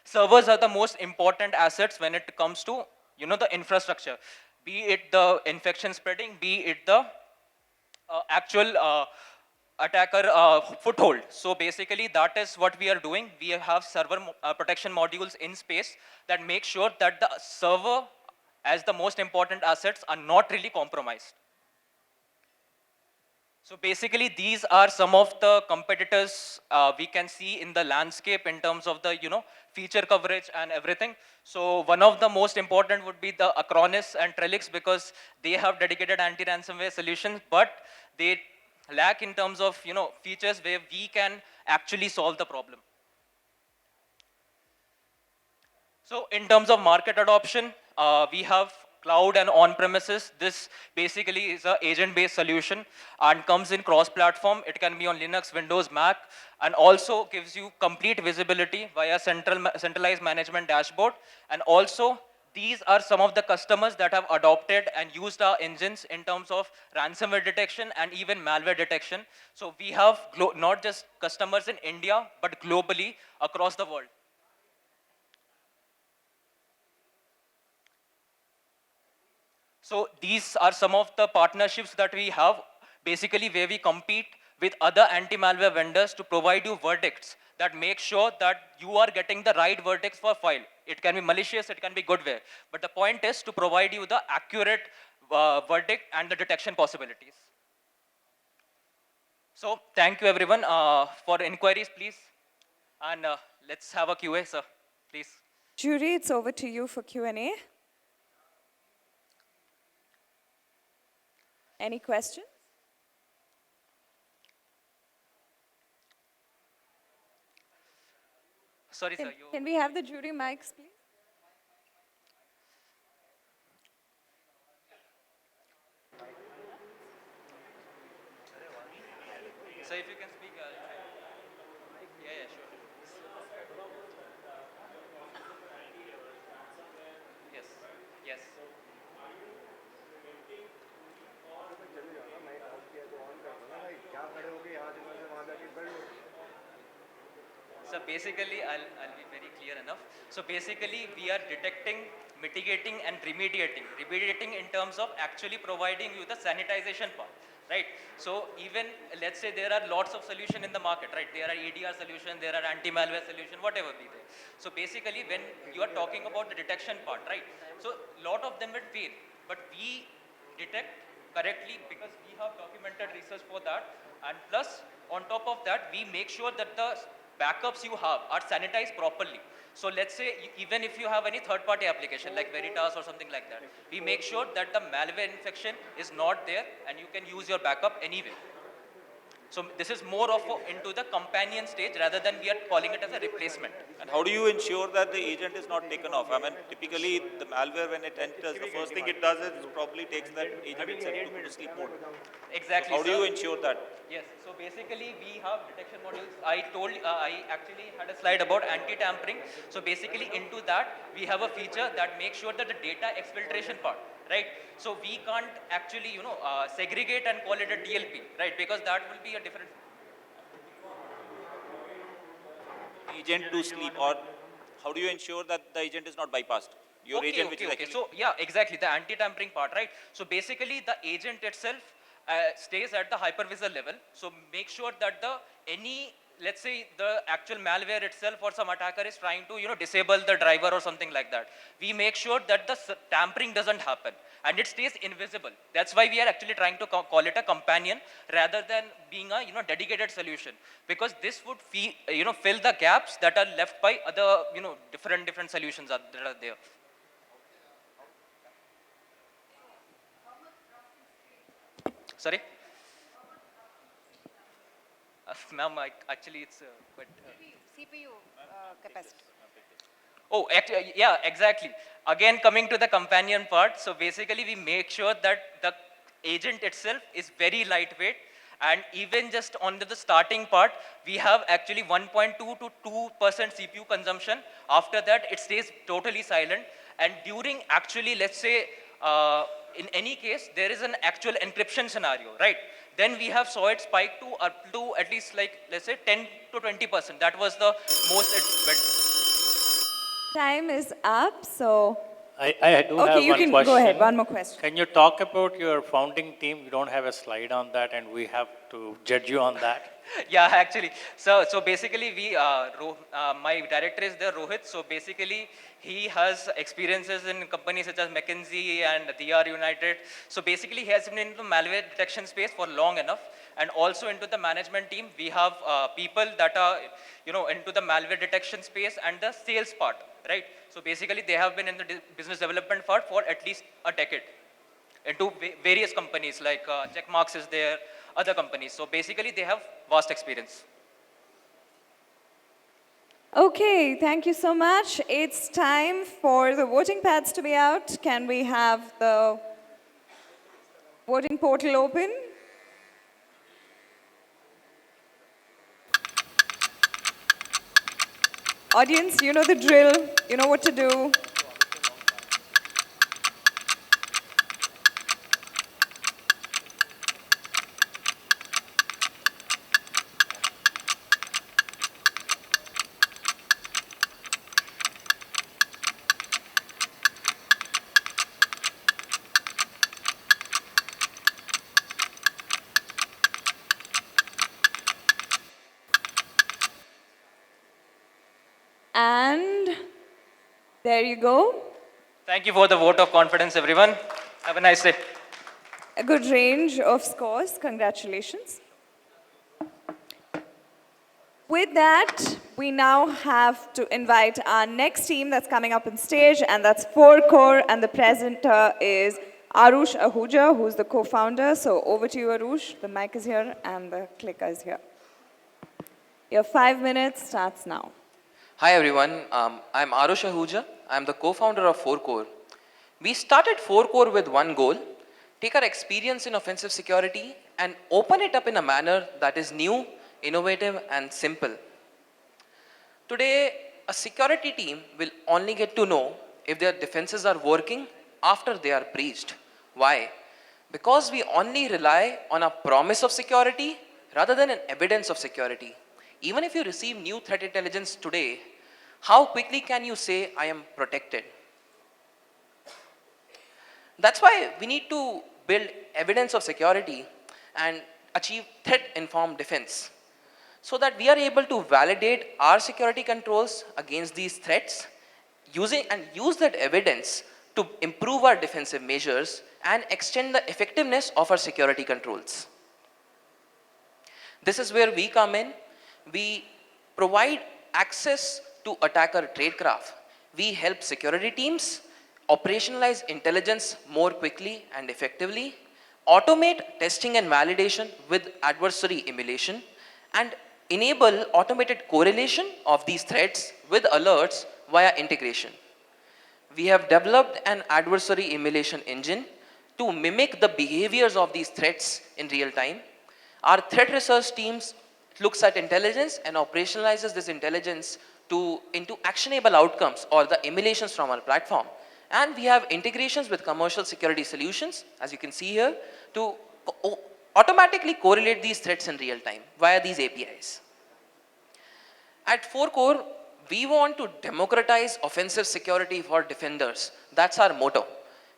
servers are the most important assets when it comes to the infrastructure, be it the infection spreading, be it the actual attacker foothold. So basically that is what we are doing. We have server protection modules in space that make sure that the server as the most important assets are not really compromised. So basically these are some of the competitors we can see in the landscape in terms of the feature coverage and everything. So one of the most important would be the Acronis and Trellix, because they have dedicated anti-ransomware solutions, but they lack in terms of features where we can actually solve the problem. So in terms of market adoption, we have cloud and on-premises. This basically is an agent-based solution and comes in cross-platform. It can be on Linux, Windows, Mac, and also gives you complete visibility via centralized management dashboard. And also, these are some of the customers that have adopted and used our engines in terms of ransomware detection and even malware detection. So we have not just customers in India, but globally across the world. So these are some of the partnerships that we have, basically where we compete with other anti-malware vendors to provide you verdicts that make sure that you are getting the right verdicts for file. It can be malicious, it can be goodware. But the point is to provide you the accurate verdict and the detection possibilities. So thank you everyone for inquiries, please. And let's have a QA, sir, please. Jury, it's over to you for Q&A. Any questions? Sorry, sir. Can we have the jury mics, please? So if you can speak, yeah, sure. Yes, yes. So basically, I'll be very clear enough. So basically, we are detecting, mitigating, and remediating. Remediating in terms of actually providing you the sanitization part, right? So even, let's say there are lots of solutions in the market, right? There are EDR solutions, there are anti-malware solutions, whatever be there. So basically, when you are talking about the detection part, right? So lot of them will fail, but we detect correctly because we have documented research for that. And plus, on top of that, we make sure that the backups you have are sanitized properly. So let's say even if you have any third-party application like Veritas or something like that, we make sure that the malware infection is not there and you can use your backup anyway. So this is more of into the companion stage rather than we are calling it as a replacement. And how do you ensure that the agent is not taken off? I mean, typically the malware when it enters, the first thing it does is probably takes that agent itself to sleep mode. Exactly. So how do you ensure that? Yes. So basically, we have detection modules. I actually had a slide about anti-tampering. So basically, into that, we have a feature that makes sure that the data exfiltration part, right? So we can't actually, segregate and call it a DLP, right? Because that will be a different. agent to sleep, or how do you ensure that the agent is not bypassed? Your agent, which is actually... So yeah, exactly, the anti-tampering part, right? So basically the agent itself stays at the hypervisor level. So make sure that let's say the actual malware itself or some attacker is trying to, disable the driver or something like that. We make sure that the tampering doesn't happen and it stays invisible. That's why we are actually trying to call it a companion rather than being a, dedicated solution, because this would fill the gaps that are left by other, different solutions that are there. Sorry? Ma'am, actually it's but CPU capacity. oh, yeah, exactly. Again, coming to the companion part, so basically we make sure that the agent itself is very lightweight, and even just on the starting part, we have actually 1.2 to 2% CPU consumption. After that, it stays totally silent, and during actually, let's say, in any case, there is an actual encryption scenario, right? Then we have saw it spike to up to at least like, let's say 10 to 20%. That was the most it went. Time is up, so... I do Okay, have you one can question. go ahead. One more question. Can you talk about your founding team? You don't have a slide on that, and we have to judge you on that. Yeah, actually. So basically, my director is there, Rohit. So basically, he has experiences in companies such as McKinsey and DR United. So basically, he has been into malware detection space for long enough, and also into the management team. We have people that are, into the malware detection space and the sales part, right? So basically, they have been in the business development part for at least a decade into various companies like Checkmarks is there, other companies. So basically, they have vast experience. Okay, thank you so much. It's time for the voting pads to be out. Can we have the voting portal open? Audience, you know the drill. You know what to do. And there you go. Thank you for the vote of confidence, everyone. Have a nice day. A good range of scores. Congratulations. With that, we now have to invite our next team that's coming up on stage, and that's 4Core, and the presenter is Arush Ahuja, who's the co-founder. So over to you, Arush. The mic is here, and the clicker is here. Your 5 minutes starts now. Hi everyone, I'm Arush Ahuja. I'm the co-founder of 4Core. We started 4Core with one goal: take our experience in offensive security and open it up in a manner that is new, innovative, and simple. Today, a security team will only get to know if their defenses are working after they are breached. Why? Because we only rely on a promise of security rather than an evidence of security. Even if you receive new threat intelligence today, how quickly can you say, I am protected? That's why we need to build evidence of security and achieve threat-informed defense, so that we are able to validate our security controls against these threats, use that evidence to improve our defensive measures and extend the effectiveness of our security controls. This is where we come in. We provide access to attacker tradecraft. We help security teams operationalize intelligence more quickly and effectively, automate testing and validation with adversary emulation, and enable automated correlation of these threats with alerts via integration. We have developed an adversary emulation engine to mimic the behaviors of these threats in real time. Our threat research teams looks at intelligence and operationalizes this intelligence into actionable outcomes or the emulations from our platform. And we have integrations with commercial security solutions, as you can see here, to automatically correlate these threats in real time via these APIs. At 4Core, we want to democratize offensive security for defenders. That's our motto.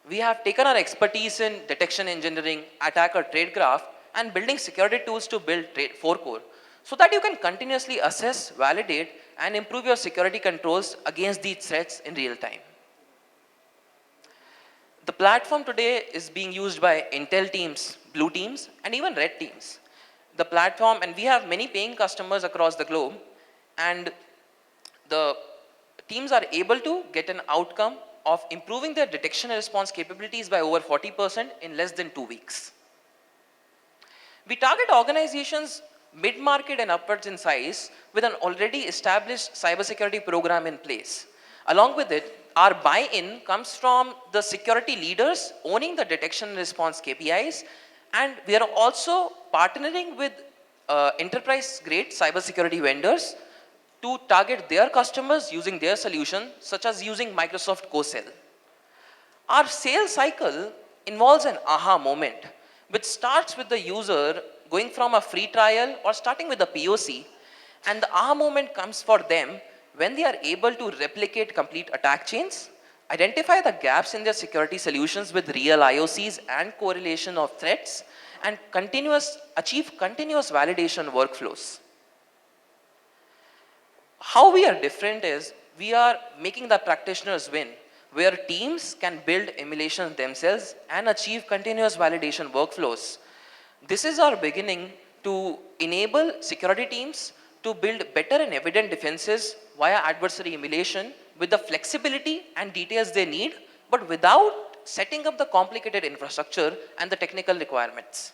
We have taken our expertise in detection engineering, attacker tradecraft, and building security tools to build 4Core so that you can continuously assess, validate, and improve your security controls against these threats in real time. The platform today is being used by Intel teams, blue teams, and even red teams. The platform, and we have many paying customers across the globe, and the teams are able to get an outcome of improving their detection and response capabilities by over 40% in less than 2 weeks. We target organizations mid-market and upwards in size with an already established cybersecurity program in place. Along with it, our buy-in comes from the security leaders owning the detection and response KPIs, and we are also partnering with enterprise-grade cybersecurity vendors to target their customers using their solution, such as using Microsoft Co-Sell. Our sales cycle involves an aha moment, which starts with the user going from a free trial or starting with a POC, and the aha moment comes for them when they are able to replicate complete attack chains, identify the gaps in their security solutions with real IOCs and correlation of threats, and achieve continuous validation workflows. How we are different is we are making the practitioners win, where teams can build emulations themselves and achieve continuous validation workflows. This is our beginning to enable security teams to build better and evident defenses via adversary emulation with the flexibility and details they need, but without setting up the complicated infrastructure and the technical requirements.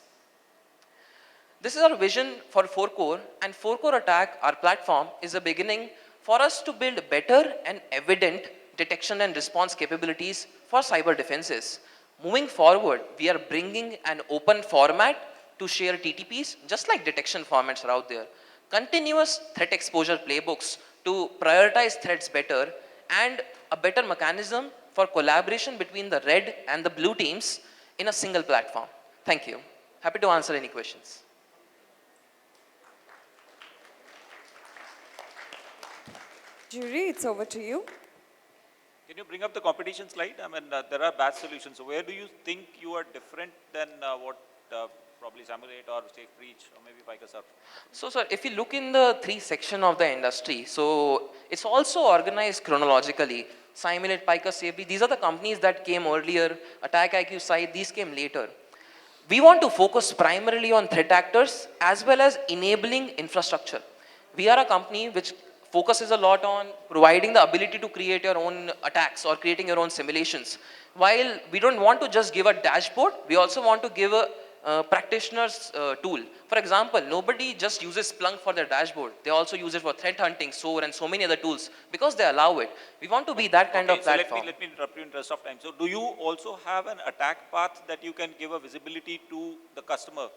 This is our vision for 4Core, and 4Core Attack, our platform, is a beginning for us to build better and evident detection and response capabilities for cyber defenses. Moving forward, we are bringing an open format to share TTPs, just like detection formats are out there, continuous threat exposure playbooks to prioritize threats better, and a better mechanism for collaboration between the red and the blue teams in a single platform. Thank you. Happy to answer any questions. Jury, it's over to you. Can you bring up the competition slide? I mean, there are batch solutions. So where do you think you are different than what probably Simulate or Safe Breach or maybe PicaSurf? So, sir, if you look in the 3 section of the industry, so it's also organized chronologically. Simulate, Pica, Safe Breach, these are the companies that came earlier. Attack IQ side, these came later. We want to focus primarily on threat actors as well as enabling infrastructure. We are a company which focuses a lot on providing the ability to create your own attacks or creating your own simulations. While we don't want to just give a dashboard, we also want to give a practitioner's tool. For example, nobody just uses Splunk for their dashboard. They also use it for threat hunting, SOAR, and so many other tools because they allow it. We want to be that kind of platform. So let me interrupt you in interest of time. So do you also have an attack path that you can give a visibility to the customer?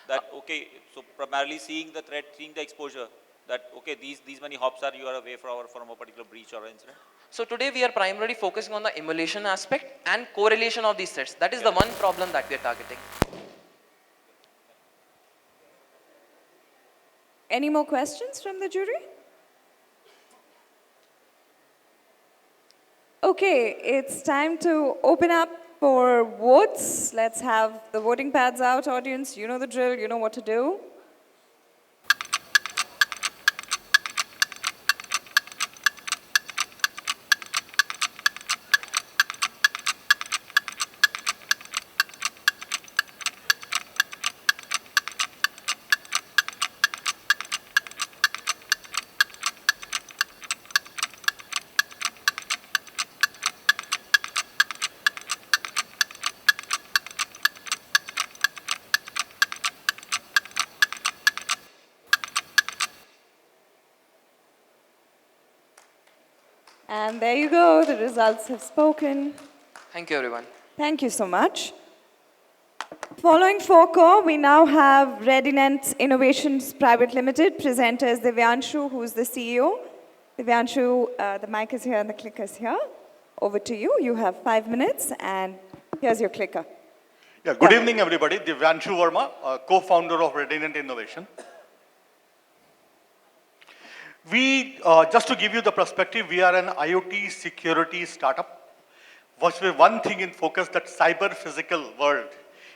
That, okay, so primarily seeing the threat, seeing the exposure, that, okay, these many hops are you are away from a particular breach or incident? So today we are primarily focusing on the emulation aspect and correlation of these threats. That is the one problem that we are targeting. Any more questions from the jury? Okay, it's time to open up for votes. Let's have the voting pads out, audience. You know the drill, you know what to do. And there you go, the results have spoken. Thank you, everyone. Thank you so much. Following 4Core, we now have Readiness Innovations Private Limited. Presenter is Divyanshu, who's the CEO. Divyanshu, the mic is here and the clicker is here. Over to you. You have 5 minutes, and here's your clicker. Yeah, good evening, everybody. Divyanshu Verma, co-founder of Readiness Innovation. Just to give you the perspective, we are an IoT security startup. What's one thing in focus, that cyber physical world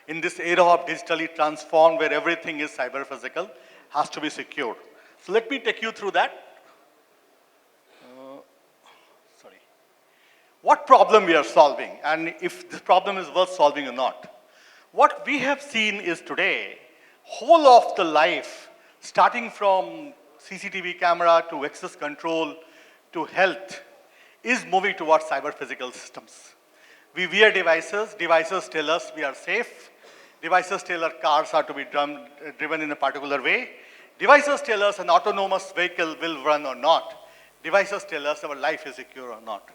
in this era of digitally transformed where everything is cyber physical has to be secured. So let me take you through that. Sorry. What problem we are solving and if this problem is worth solving or not. What we have seen is today, whole of the life, starting from CCTV camera to access control to health, is moving towards cyber physical systems. We wear devices, devices tell us we are safe, devices tell our cars are to be driven in a particular way, devices tell us an autonomous vehicle will run or not, devices tell us our life is secure or not.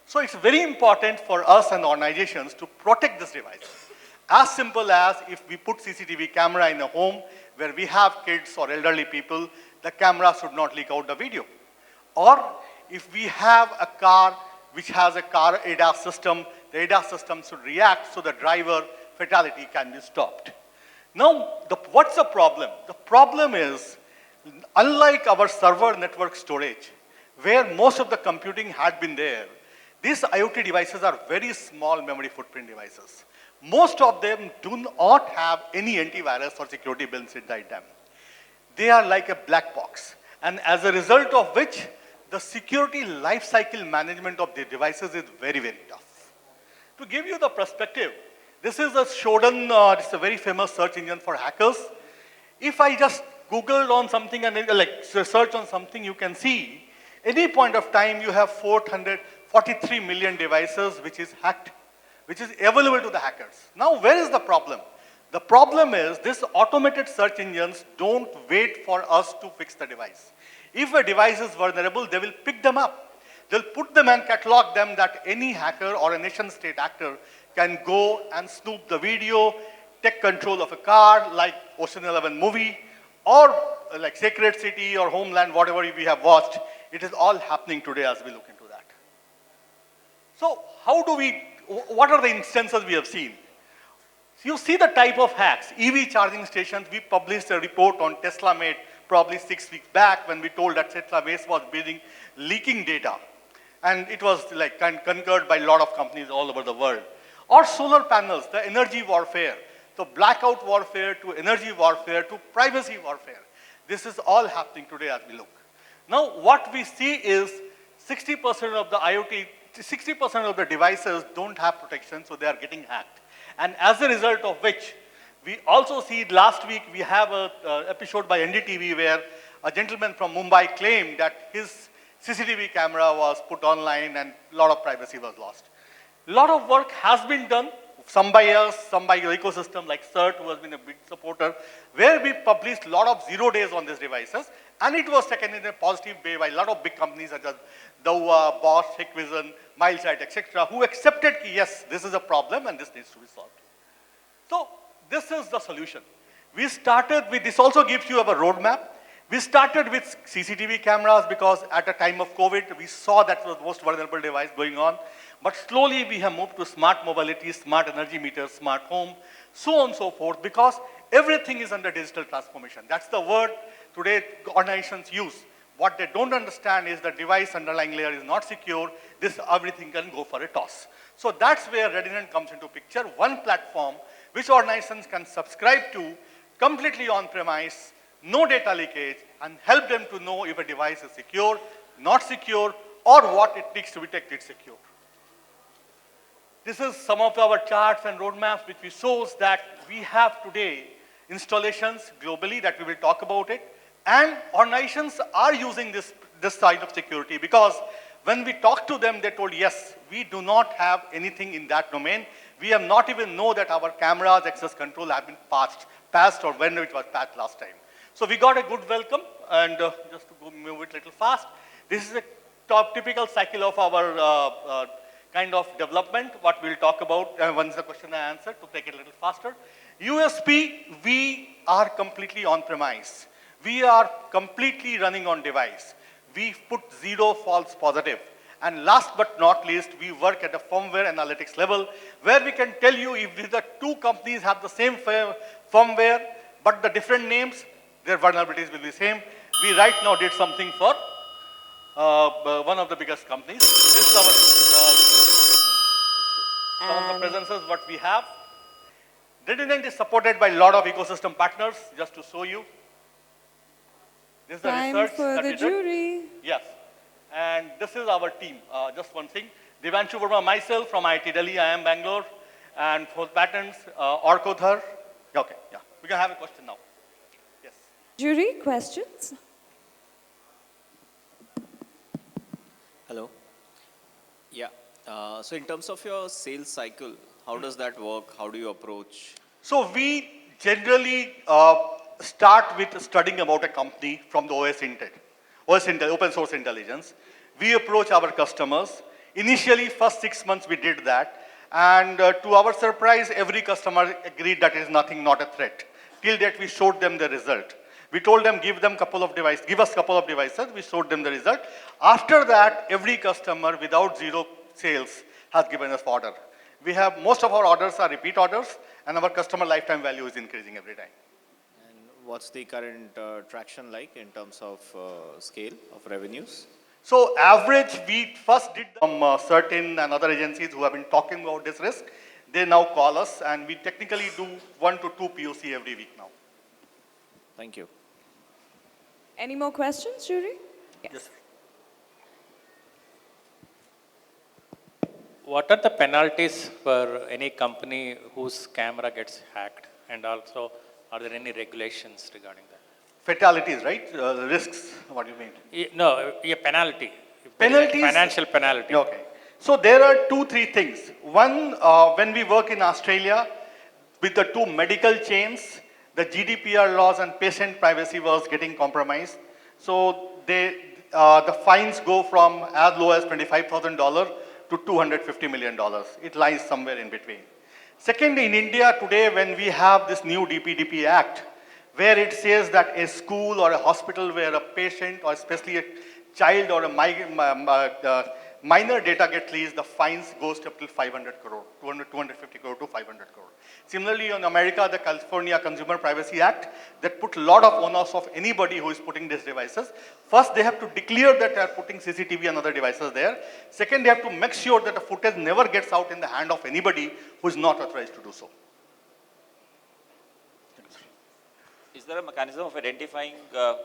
So it's very important for us and organizations to protect this device. As simple as if we put CCTV camera in a home where we have kids or elderly people, the camera should not leak out the video. Or if we have a car which has a car AISS system, the AISS system should react so the driver fatality can be stopped. Now, what's the problem? The problem is, unlike our server network storage, where most of the computing had been there, these IoT devices are very small memory footprint devices. Most of them do not have any antivirus or security built inside them. They are like a black box. And as a result of which, the security lifecycle management of the devices is very, very tough. To give you the perspective, this is a Shodan, it's a very famous search engine for hackers. If I just Googled on something and search on something, you can see, any point of time you have 443 million devices which is hacked, which is available to the hackers. Now, where is the problem? The problem is these automated search engines don't wait for us to fix the device. If a device is vulnerable, they will pick them up. They'll put them and catalog them that any hacker or a nation state actor can go and snoop the video, take control of a car like Ocean 11 movie, or like Sacred City or Homeland, whatever we have watched. It is all happening today as we look into that. So what are the instances we have seen? You see the type of hacks. EV charging stations, we published a report on Tesla made probably 6 weeks back when we told that Tesla Waste was leaking data. And it was like concurred by a lot of companies all over the world. Or solar panels, the energy warfare. So blackout warfare to energy warfare to privacy warfare. This is all happening today as we look. Now what we see is 60% of the IoT, 60% of the devices don't have protection, so they are getting hacked. And as a result of which, we also see last week we have an episode by NDTV where a gentleman from Mumbai claimed that his CCTV camera was put online and a lot of privacy was lost. A lot of work has been done, some by us, some by your ecosystem like CERT, who has been a big supporter, where we published a lot of 0 days on these devices, and it was taken in a positive way by a lot of big companies such as Dowa, Bosch, Hikvision, Milesight, etc., who accepted, yes, this is a problem and this needs to be solved. So this is the solution. We started with, this also gives you a roadmap. We started with CCTV cameras because at the time of COVID, we saw that was the most vulnerable device going on. But slowly we have moved to smart mobility, smart energy meters, smart home, so on and so forth, because everything is under digital transformation. That's the word today organizations use. What they don't understand is the device underlying layer is not secure. This everything can go for a toss. So that's where Redinant comes into picture. One platform which organizations can subscribe to completely on-premise, no data leakage, and help them to know if a device is secure, not secure, or what it takes to be detected secure. This is some of our charts and roadmaps which we shows that we have today installations globally that we will talk about it. And organizations are using this side of security because when we talked to them, they told, yes, we do not have anything in that domain. We have not even know that our cameras, access control have been passed or when it was passed last time. So we got a good welcome, and just to move it a little fast, this is a typical cycle of our kind of development, what we'll talk about once the question I answer to take it a little faster. USP, we are completely on-premise. We are completely running on device. We put 0 false positive. And last but not least, we work at the firmware analytics level where we can tell you if the two companies have the same firmware but the different names, their vulnerabilities will be the same. We right now did something for one of the biggest companies. This is our some of the presences what we have. Redundant is supported by a lot of ecosystem partners, just to show you. This is the Time research for that the we did. jury. Yes. And this is our team. Just one thing. Devanshu Verma, myself from IIT Delhi, I am Bangalore. And for patents, Orkodhar. Okay, yeah. We can have a question now. Yes. Jury, questions? Hello. Yeah. So in terms of your sales cycle, how does that work? How do you approach? So we generally start with studying about a company from the OS Intel, open source intelligence. We approach our customers. Initially, first 6 months we did that. And to our surprise, every customer agreed that is nothing, not a threat. Till that we showed them the result. We told them, give us couple of devices. We showed them the result. After that, every customer without zero sales has given us order. We have, most of our orders are repeat orders, and our customer lifetime value is increasing every time. And what's the current traction like in terms of scale of revenues? So average, we first did from certain and other agencies who have been talking about this risk. They now call us, and we technically do 1 to 2 POC every week now. Thank you. Any more questions, jury? Yes. What are the penalties for any company whose camera gets hacked? And also, are there any regulations regarding that? Fatalities, right? The risks, what do you mean? No, a penalty. If there is a Penalties? financial penalty. Okay. So there are 2, 3 things. One, when we work in Australia with the 2 medical chains, the GDPR laws and patient privacy was getting compromised. So the fines go from as low as $25,000 to $250 million. It lies somewhere in between. Second, in India today, when we have this new DPDP Act, where it says that a school or a hospital where a patient or especially a child or a minor data gets leased, the fines goes to up to 500 crore, 250 crore to 500 crore. Similarly, in America, the California Consumer Privacy Act that put a lot of onus of anybody who is putting these devices. First, they have to declare that they are putting CCTV and other devices there. Second, they have to make sure that the footage never gets out in the hand of anybody who is not authorized to do so. Is there a mechanism of identifying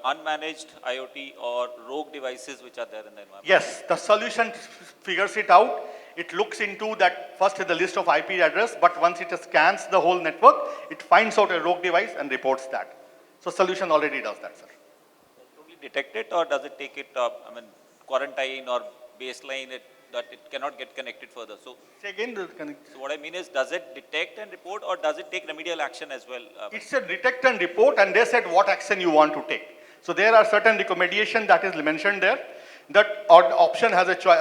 unmanaged IoT or rogue devices which are there in the environment? Yes, the solution figures it out. It looks into that first is the list of IP address, but once it scans the whole network, it finds out a rogue device and reports that. So solution already does that, sir. Totally detect it, or does it take it, quarantine or baseline it, that it cannot get connected further? So, say again, so what I mean is, does it detect and report, or does it take remedial action as well? It's a detect and report, and they said what action you want to take. So there are certain recommendation that is mentioned there. That option has a choice,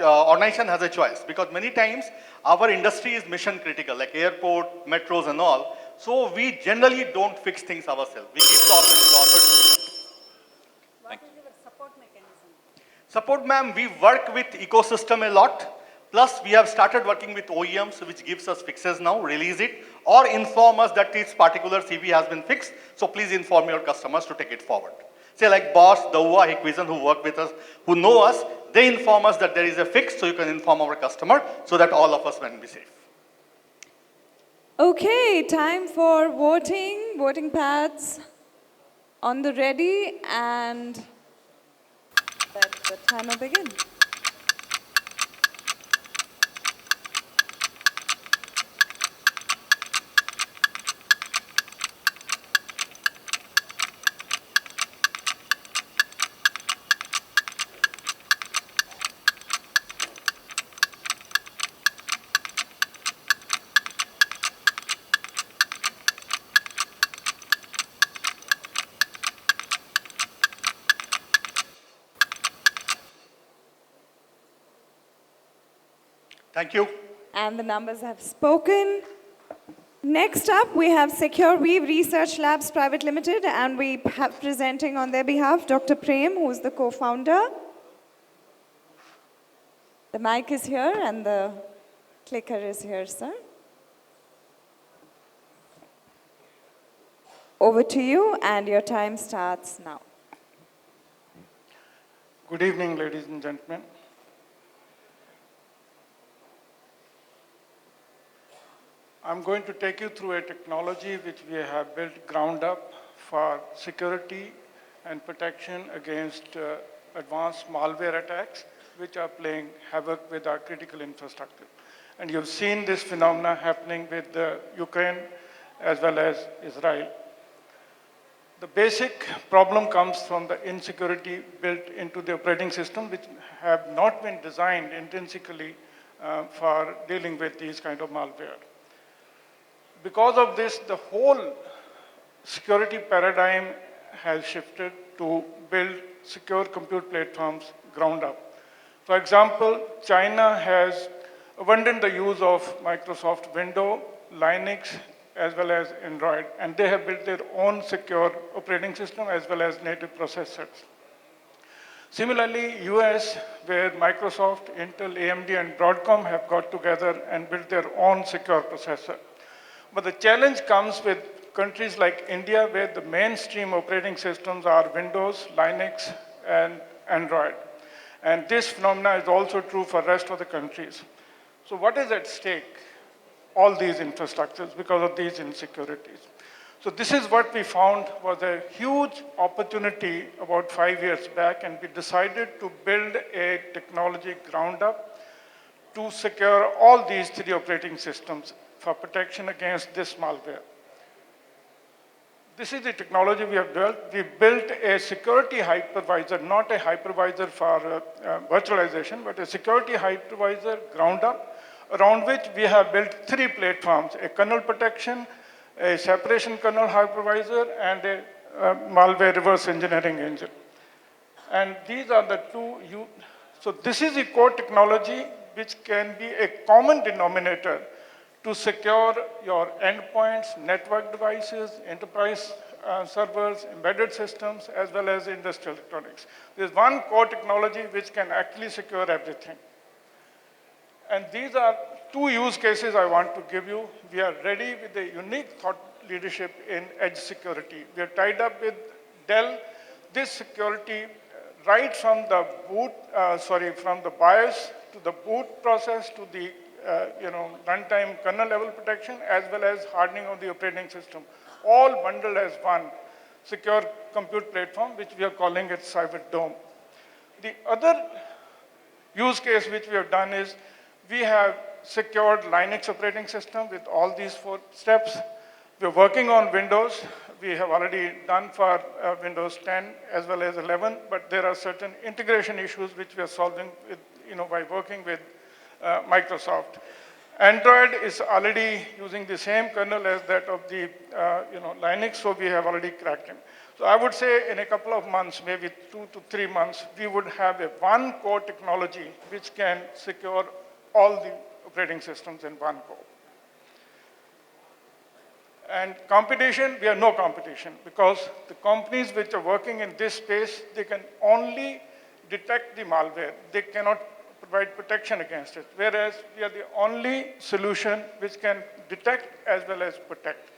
organization has a choice, because many times our industry is mission critical, like airport, metros and all. So we generally don't fix things ourselves. We give the option to the authority. What is your support mechanism? Support, ma'am, we work with ecosystem a lot. Plus, we have started working with OEMs, which gives us fixes now, release it, or inform us that this particular CV has been fixed. So please inform your customers to take it forward. Say like Bosch, Dawa, Hikvision, who work with us, who know us, they inform us that there is a fix, so you can inform our customer, so that all of us can be safe. Okay, time for voting. Voting pads on the ready, and let the timer begin. Thank you. And the numbers have spoken. Next up, we have Secure Weave Research Labs Private Limited, and we have presenting on their behalf Dr. Prem, who is the co-founder. The mic is here and the clicker is here, sir. Over to you, and your time starts now. Good evening, ladies and gentlemen. I'm going to take you through a technology which we have built ground up for security and protection against advanced malware attacks, which are playing havoc with our critical infrastructure. And you've seen this phenomena happening with Ukraine as well as Israel. The basic problem comes from the insecurity built into the operating system, which have not been designed intrinsically for dealing with these kind of malware. Because of this, the whole security paradigm has shifted to build secure compute platforms ground up. For example, China has abandoned the use of Microsoft Windows, Linux, as well as Android, and they have built their own secure operating system as well as native processors. Similarly, US, where Microsoft, Intel, AMD, and Broadcom have got together and built their own secure processor. But the challenge comes with countries like India, where the mainstream operating systems are Windows, Linux, and Android. And this phenomena is also true for the rest of the countries. So what is at stake? All these infrastructures because of these insecurities. So this is what we found was a huge opportunity about 5 years back, and we decided to build a technology ground up to secure all these 3 operating systems for protection against this malware. This is the technology we have built. We built a security hypervisor, not a hypervisor for virtualization, but a security hypervisor ground up, around which we have built 3 platforms: a kernel protection, a separation kernel hypervisor, and a malware reverse engineering engine. And these are the 2. So this is the core technology which can be a common denominator to secure your endpoints, network devices, enterprise servers, embedded systems, as well as industrial electronics. There's one core technology which can actually secure everything. And these are 2 use cases I want to give you. We are ready with a unique thought leadership in edge security. We are tied up with Dell. This security, right from the from the BIOS to the boot process to the runtime kernel level protection, as well as hardening of the operating system, all bundled as one secure compute platform, which we are calling it Cyberdome. The other use case which we have done is we have secured Linux operating system with all these 4 steps. We are working on Windows. We have already done for Windows 10 as well as 11, but there are certain integration issues which we are solving with, by working with Microsoft. Android is already using the same kernel as that of the Linux, so we have already cracked it. So I would say in a couple of months, maybe 2 to 3 months, we would have a one core technology which can secure all the operating systems in one core. And competition, we have no competition, because the companies which are working in this space, they can only detect the malware. They cannot provide protection against it, whereas we are the only solution which can detect as well as protect.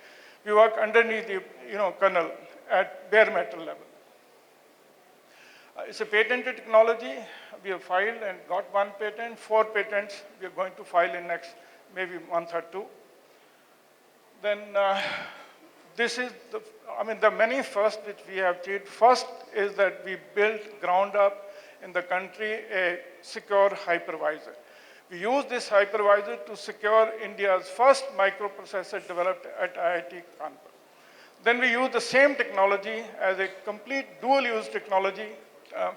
We work underneath the kernel at bare metal level. It's a patented technology. We have filed and got 1 patent, 4 patents we are going to file in next maybe month or 2. Then this is the many firsts which we have achieved. First is that we built ground up in the country a secure hypervisor. We use this hypervisor to secure India's first microprocessor developed at IIT Kanpur. Then we use the same technology as a complete dual-use technology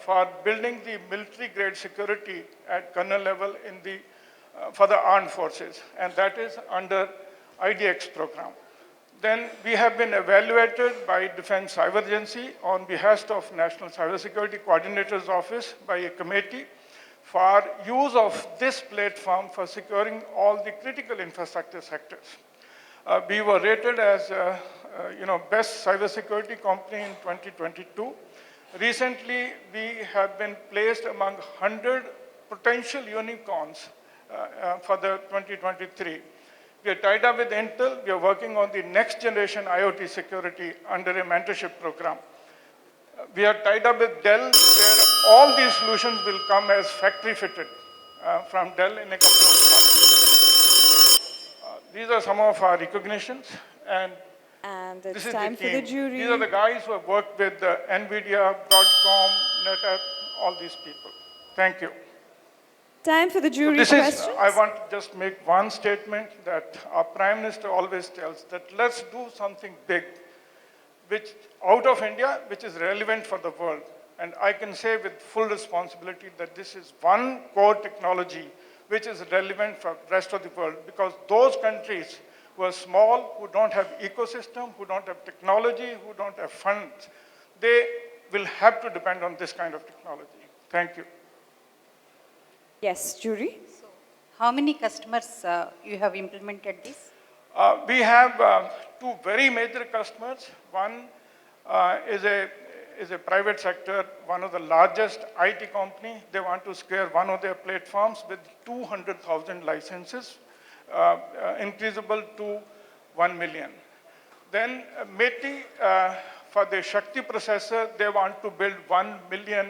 for building the military-grade security at kernel level for the armed forces, and that is under IDX program. Then we have been evaluated by Defense Cyber Agency on behest of National Cybersecurity Coordinator's Office by a committee for use of this platform for securing all the critical infrastructure sectors. We were rated as best cybersecurity company in 2022. Recently, we have been placed among 100 potential unicorns for the 2023. We are tied up with Intel. We are working on the next generation IoT security under a mentorship program. We are tied up with Dell, where all these solutions will come as factory fitted from Dell in a couple of months. These are some of our recognitions, and And this it's is time the for the team. jury. These are the guys who have worked with NVIDIA, Broadcom, NetApp, all these people. Thank you. Time for the So jury this is, questions. I want to just make one statement that our Prime Minister always tells, that let's do something big, which out of India, which is relevant for the world. And I can say with full responsibility that this is one core technology which is relevant for the rest of the world, because those countries who are small, who don't have ecosystem, who don't have technology, who don't have funds, they will have to depend on this kind of technology. Thank you. Yes, jury. How many customers you have implemented this? We have two very major customers. One is a private sector, one of the largest IT company. They want to scale one of their platforms with 200,000 licenses, increasable to 1 million. Then METI, for the Shakti processor, they want to build 1 million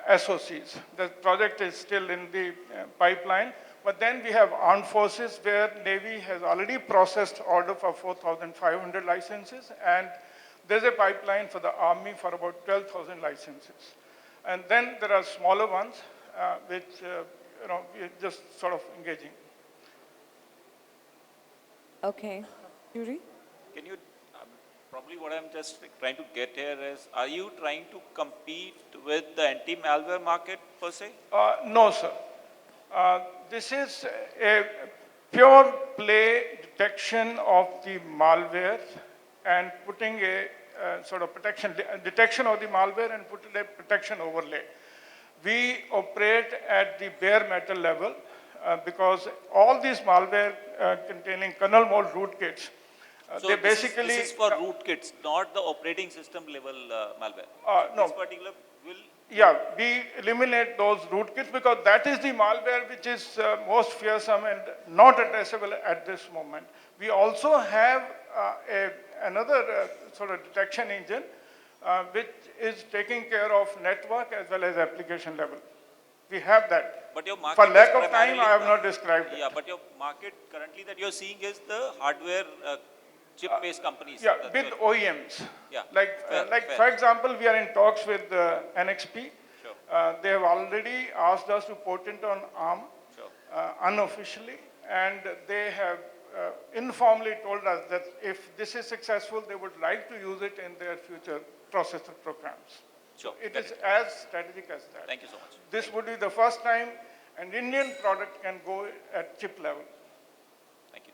SOCs. The project is still in the pipeline. But then we have armed forces where Navy has already processed order for 4,500 licenses, and there's a pipeline for the Army for about 12,000 licenses. And then there are smaller ones, which we're just sort of engaging. Okay. Jury? Can you, probably what I'm just trying to get here is, are you trying to compete with the anti-malware market per se? No, sir. This is a pure play detection of the malware and putting a sort of detection of the malware and putting a protection overlay. We operate at the bare metal level because all these malware containing kernel mode rootkits, So they this basically... This is for rootkits, not the operating system level malware. No. This particular will... Yeah, we eliminate those rootkits because that is the malware which is most fearsome and not addressable at this moment. We also have another sort of detection engine which is taking care of network as well as application level. We have that. But your market For lack is of time, primarily- I have not described it. Yeah, but your market currently that you're seeing is the hardware chip-based companies. Yeah, That's with it. OEMs. Yeah, Like, fair. for example, we are in talks with NXP. Sure. They have already asked us to put it on ARM Sure. Unofficially, and they have informally told us that if this is successful, they would like to use it in their future processor programs. Sure. It Get is as strategic as that. Thank you so much. This would be the first time an Indian product can go at chip level. Thank you.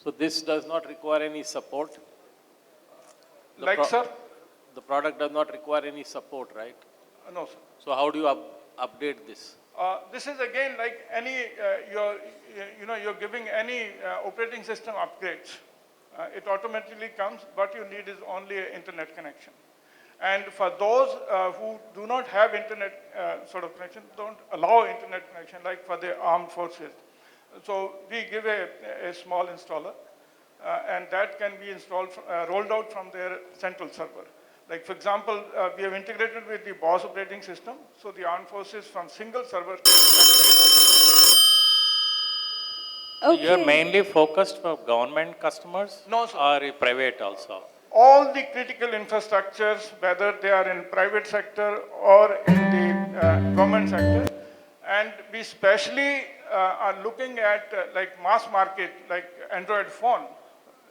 So this does not require any support? Sir? The product does not require any support, right? No, sir. So how do you update this? This is again like any, you're giving any operating system upgrades. It automatically comes. What you need is only an internet connection. And for those who do not have internet sort of connection, don't allow internet connection, like for the armed forces. So we give a small installer, and that can be installed, rolled out from their central server. Like for example, we have integrated with the BOSS operating system, so the armed forces from single server can actually roll it out. So you are mainly focused for government customers? No, sir. Or private also? All the critical infrastructures, whether they are in private sector or in the government sector, and we especially are looking at like mass market, like Android phone.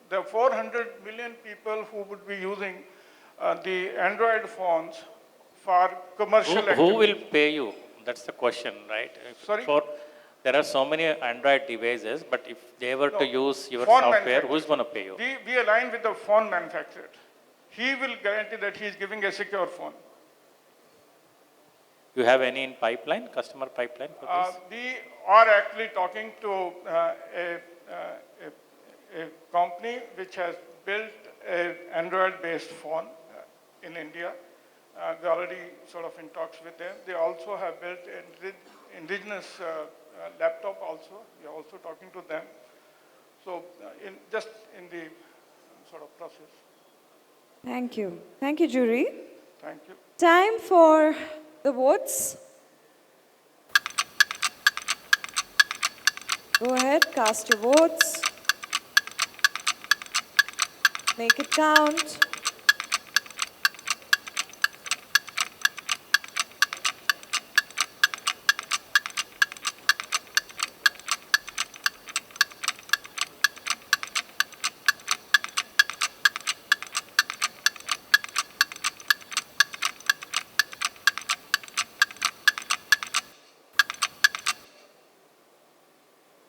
There are 400 million people who would be using the Android phones for commercial Who activities. will pay you? That's the question, right? Sorry? There are so many Android devices, but if they were to use your Phone software, manufacturer. who's going to pay you? We align with the phone manufacturer. He will guarantee that he is giving a secure phone. You have any in pipeline, customer pipeline for this? We are actually talking to a company which has built an Android-based phone in India. We're already sort of in talks with them. They also have built an indigenous laptop also. We're also talking to them. So just in the sort of process. Thank you. Thank you, jury. Thank you. Time for the votes. Go ahead, cast your votes. Make it count.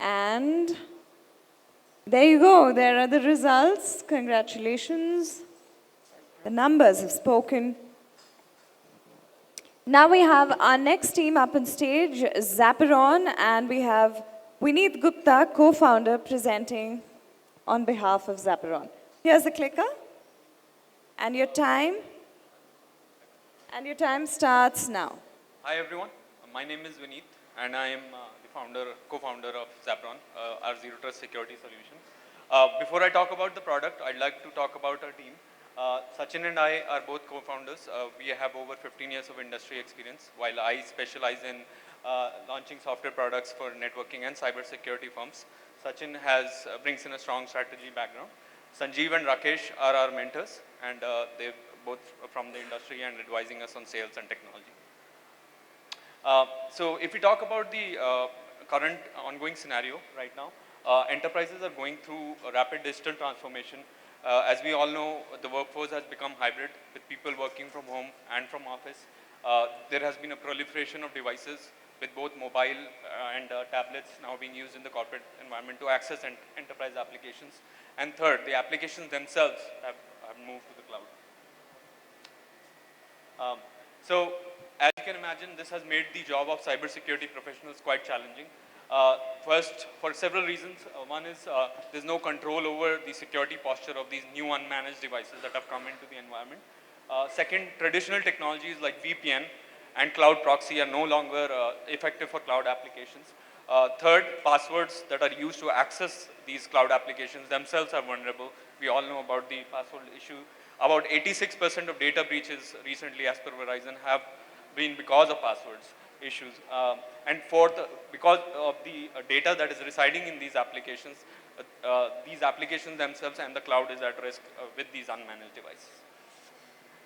And there you go. There are the results. Congratulations. The numbers have spoken. Now we have our next team up on stage, Zapperon, and we have Vineet Gupta, co-founder, presenting on behalf of Zapperon. Here's the clicker. And your time. And your time starts now. Hi everyone, my name is Vineet and I am the co-founder of Zapperon, our Zero Trust security solution. Before I talk about the product, I'd like to talk about our team. Sachin and I are both co-founders. We have over 15 years of industry experience, while I specialize in launching software products for networking and cybersecurity firms. Sachin brings in a strong strategy background. Sanjeev and Rakesh are our mentors, and they're both from the industry and advising us on sales and technology. So if we talk about the current ongoing scenario right now, enterprises are going through a rapid digital transformation. As we all know, the workforce has become hybrid with people working from home and from office. There has been a proliferation of devices with both mobile and tablets now being used in the corporate environment to access enterprise applications. And third, the applications themselves have moved to the cloud. So as you can imagine, this has made the job of cybersecurity professionals quite challenging. First, for several reasons. One is there's no control over the security posture of these new unmanaged devices that have come into the environment. Second, traditional technologies like VPN and cloud proxy are no longer effective for cloud applications. Third, passwords that are used to access these cloud applications themselves are vulnerable. We all know about the password issue. About 86% of data breaches recently, as per Verizon, have been because of passwords issues. And fourth, because of the data that is residing in these applications themselves and the cloud is at risk with these unmanaged devices.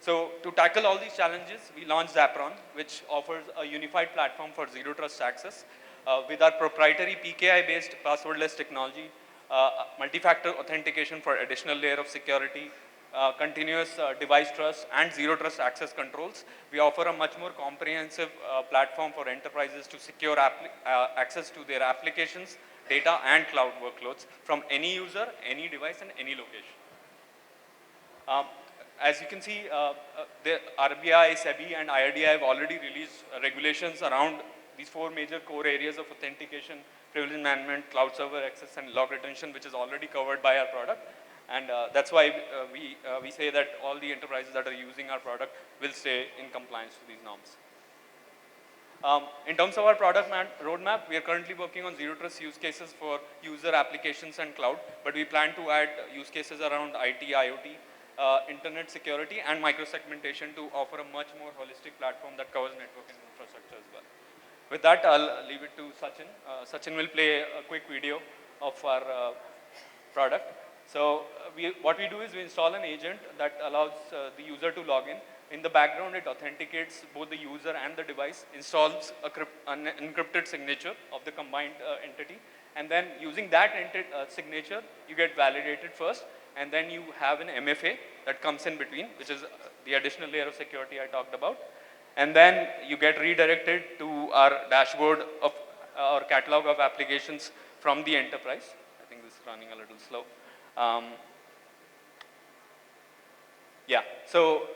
So to tackle all these challenges, we launched Zapperon, which offers a unified platform for zero trust access with our proprietary PKI-based passwordless technology, multi-factor authentication for additional layer of security, continuous device trust and zero trust access controls. We offer a much more comprehensive platform for enterprises to secure access to their applications, data and cloud workloads from any user, any device and any location. As you can see, the RBI, SEBI and IRDI have already released regulations around these four major core areas of authentication, privilege management, cloud server access and log retention, which is already covered by our product. And that's why we say that all the enterprises that are using our product will stay in compliance to these norms. In terms of our product roadmap, we are currently working on zero trust use cases for user applications and cloud, but we plan to add use cases around IT, IoT, internet security and micro-segmentation to offer a much more holistic platform that covers network and infrastructure as well. With that, I'll leave it to Sachin. Sachin will play a quick video of our product. So what we do is we install an agent that allows the user to log in. In the background, it authenticates both the user and the device, installs an encrypted signature of the combined entity, and then using that signature, you get validated first, and then you have an MFA that comes in between, which is the additional layer of security I talked about. And then you get redirected to our dashboard of our catalog of applications from the enterprise. I think this is running a little slow. Yeah, so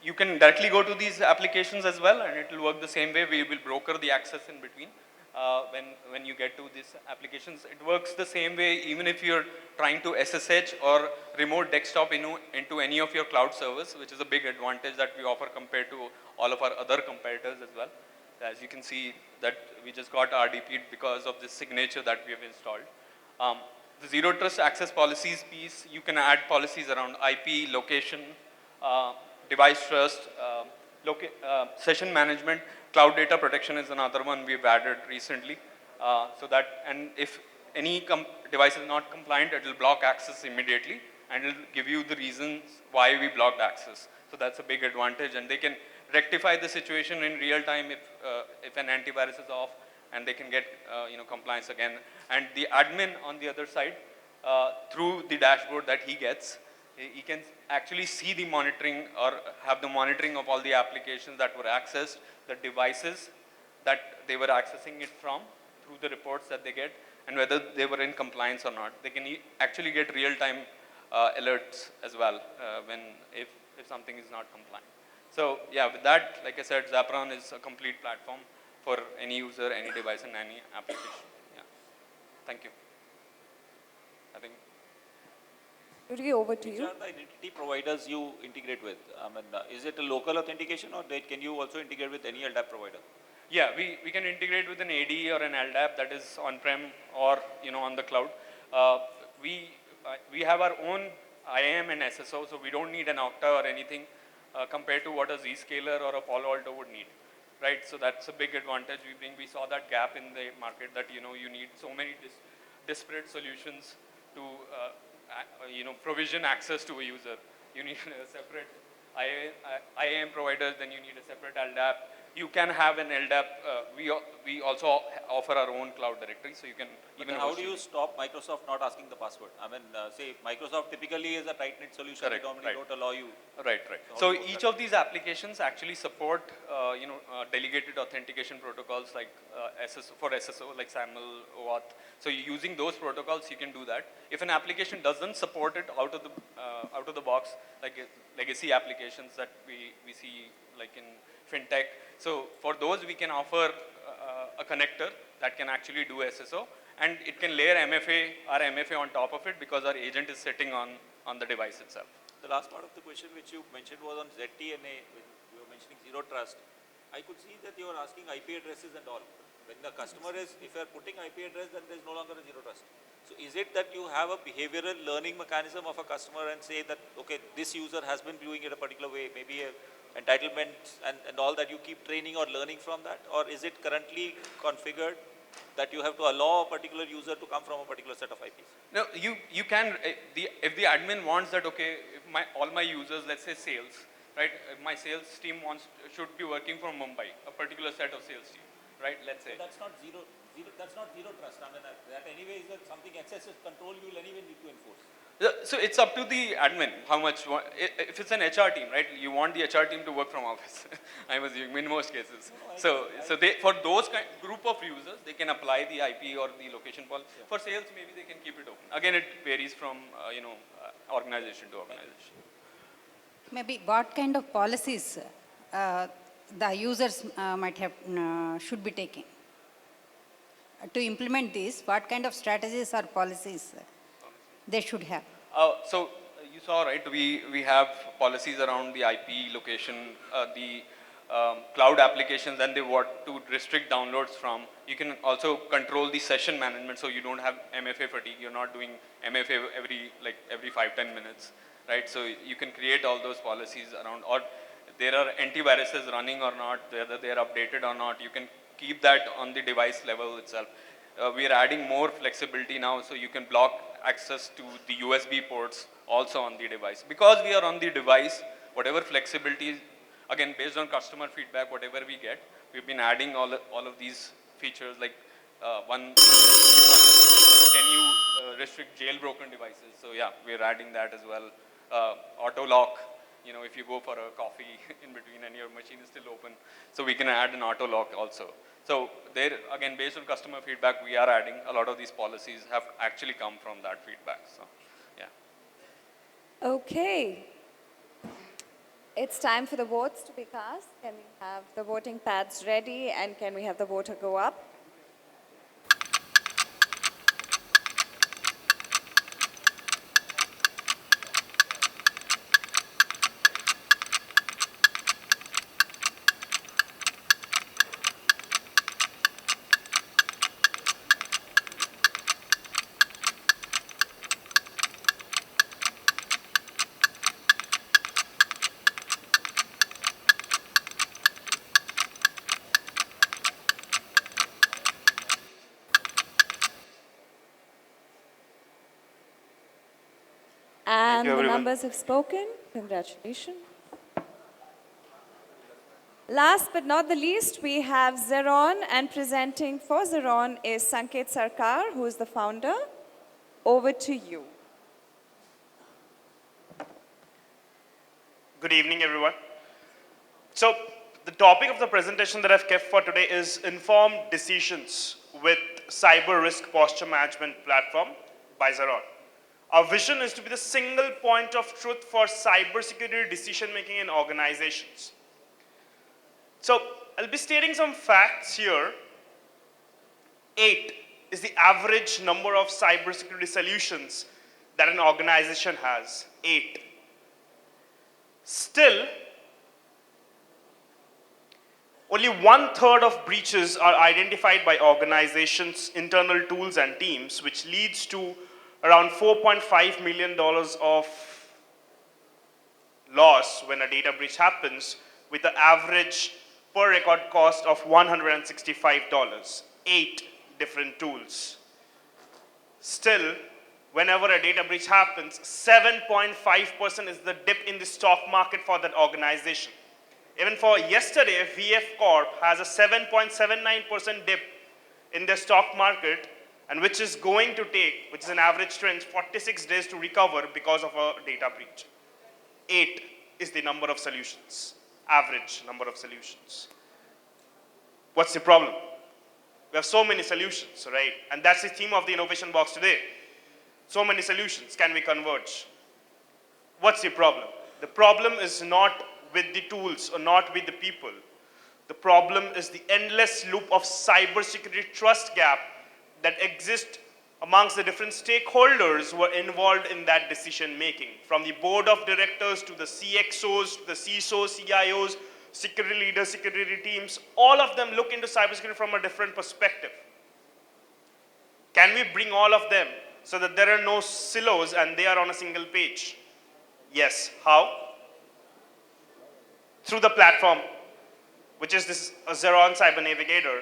you can directly go to these applications as well, and it will work the same way. We will broker the access in between when you get to these applications. It works the same way even if you're trying to SSH or remote desktop into any of your cloud servers, which is a big advantage that we offer compared to all of our other competitors as well. As you can see that we just got RDP because of this signature that we have installed. The zero trust access policies piece, you can add policies around IP, location, device trust, session management, cloud data protection is another one we've added recently. So that, and if any device is not compliant, it will block access immediately and it will give you the reasons why we blocked access. So that's a big advantage, and they can rectify the situation in real time if an antivirus is off, and they can get compliance again. And the admin on the other side, through the dashboard that he gets, he can actually see the monitoring or have the monitoring of all the applications that were accessed, the devices that they were accessing it from through the reports that they get, and whether they were in compliance or not. They can actually get real-time alerts as well if something is not compliant. So yeah, with that, like I said, Zapron is a complete platform for any user, any device, and any application. Yeah. Thank you. I think. Rudy, over to Which you. are the identity providers you integrate with? I mean, is it a local authentication, or can you also integrate with any LDAP provider? Yeah, we can integrate with an AD or an LDAP that is on-prem or on the cloud. We have our own IAM and SSO, so we don't need an Okta or anything compared to what a Zscaler or a Palo Alto would need, right? So that's a big advantage we bring. We saw that gap in the market that you need so many disparate solutions to provision access to a user. You need a separate IAM provider, then you need a separate LDAP. You can have an LDAP. We also offer our own cloud directory, so you can But even. How do you stop Microsoft not asking the password? I mean, say Microsoft typically is a tight-knit solution. Correct, They normally don't allow you. Right. So each of these applications actually support delegated authentication protocols like for SSO, like SAML, OAuth. So using those protocols, you can do that. If an application doesn't support it out of the box, like legacy applications that we see like in fintech. So for those, we can offer a connector that can actually do SSO, and it can layer our MFA on top of it because our agent is sitting on the device itself. The last part of the question which you mentioned was on ZTNA, when you were mentioning zero trust. I could see that you are asking IP addresses and all. When the customer if you are putting IP address, then there is no longer a zero trust. So is it that you have a behavioral learning mechanism of a customer and say that, okay, this user has been doing it a particular way, maybe entitlements and all that you keep training or learning from that? Or is it currently configured that you have to allow a particular user to come from a particular set of IPs? No, you can, if the admin wants that, okay, if all my users, let's say sales, right? If my sales team should be working from Mumbai, a particular set of sales team, right? Let's say. So that's not zero trust. I mean, that anyway is something excessive control you will anyway need to enforce. So it's up to the admin how much. If it's an HR team, right? You want the HR team to work from office. I'm assuming in most cases. So for those group of users, they can apply the IP or the location policy. Yeah. For sales, maybe they can keep it open. Again, it varies from organization to organization. Maybe what kind of policies the users might have should be taking to implement this? What kind of strategies or policies they should have? So you saw, right, we have policies around the IP location, the cloud applications, and they want to restrict downloads from. You can also control the session management, so you don't have MFA fatigue. You're not doing MFA every 5-10 minutes, right? So you can create all those policies around, or there are antiviruses running or not, whether they are updated or not. You can keep that on the device level itself. We are adding more flexibility now, so you can block access to the USB ports also on the device. Because we are on the device, whatever flexibility, again, based on customer feedback, whatever we get, we've been adding all of these features, like one, can you restrict jailbroken devices? So yeah, we're adding that as well. Auto lock, if you go for a coffee in between and your machine is still open, so we can add an auto lock also. So there, again, based on customer feedback, we are adding a lot of these policies have actually come from that feedback. So, yeah. Okay. It's time for the votes to be cast. Can we have the voting pads ready, and can we have the voter go up? And the everyone. numbers have spoken. Congratulations. Last but not the least, we have Zeron, and presenting for Zeron is Sanket Sarkar, who is the founder. Over to you. Good evening, everyone. So, the topic of the presentation that I've kept for today is informed decisions with cyber risk posture management platform by Zeron. Our vision is to be the single point of truth for cybersecurity decision-making in organizations. So, I'll be stating some facts here. 8 is the average number of cybersecurity solutions that an organization has. 8. Still, only 1/3 of breaches are identified by organizations' internal tools and teams, which leads to around $4.5 million of loss when a data breach happens, with the average per record cost of $165. 8 different tools. Still, whenever a data breach happens, 7.5% is the dip in the stock market for that organization. Even for yesterday, VF Corp has a 7.79% dip in their stock market, and which is going to take, which is an average trend, 46 days to recover because of a data breach. 8 is the number of solutions, average number of solutions. What's the problem? We have so many solutions, right? And that's the theme of the innovation box today. So many solutions, can we converge? What's the problem? The problem is not with the tools or not with the people. The problem is the endless loop of cybersecurity trust gap that exists amongst the different stakeholders who are involved in that decision making, from the board of directors to the CXOs, to the CISOs, CIOs, security leaders, security teams. All of them look into cybersecurity from a different perspective. Can we bring all of them so that there are no silos and they are on a single page? Yes. How? Through the platform, which is this Zeron Cyber Navigator,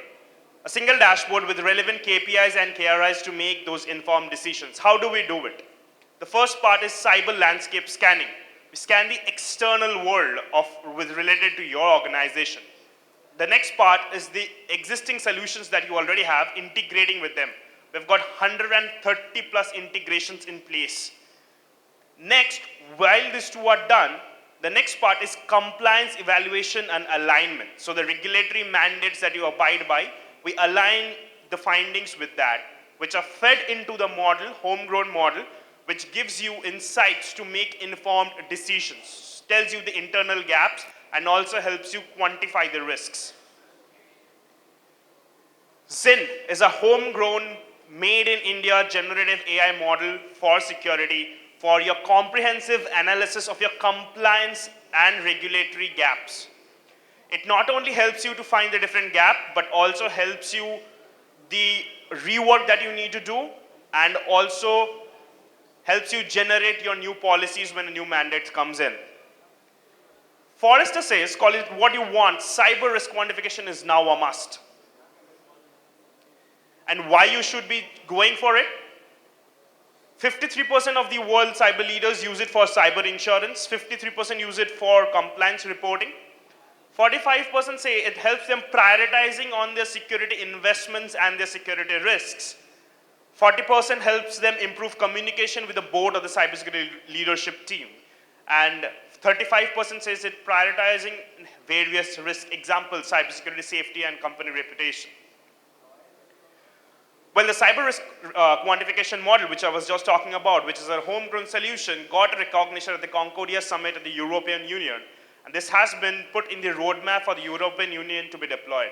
a single dashboard with relevant KPIs and KRIs to make those informed decisions. How do we do it? The first part is cyber landscape scanning. We scan the external world related to your organization. The next part is the existing solutions that you already have, integrating with them. We've got 130 plus integrations in place. Next, while these two are done, the next part is compliance, evaluation, and alignment. So the regulatory mandates that you abide by, we align the findings with that, which are fed into the model, homegrown model, which gives you insights to make informed decisions, tells you the internal gaps, and also helps you quantify the risks. Zin is a homegrown, made in India generative AI model for security, for your comprehensive analysis of your compliance and regulatory gaps. It not only helps you to find the different gap, but also helps you the rework that you need to do, and also helps you generate your new policies when a new mandate comes in. Forrester says, call it what you want, cyber risk quantification is now a must. And why you should be going for it? 53% of the world cyber leaders use it for cyber insurance, 53% use it for compliance reporting, 45% say it helps them prioritizing on their security investments and their security risks. 40% helps them improve communication with the board or the cybersecurity leadership team. And 35% says it prioritizing various risk examples, cybersecurity safety and company reputation. Well, the cyber risk quantification model, which I was just talking about, which is a homegrown solution, got recognition at the Concordia Summit at the European Union. And this has been put in the roadmap for the European Union to be deployed.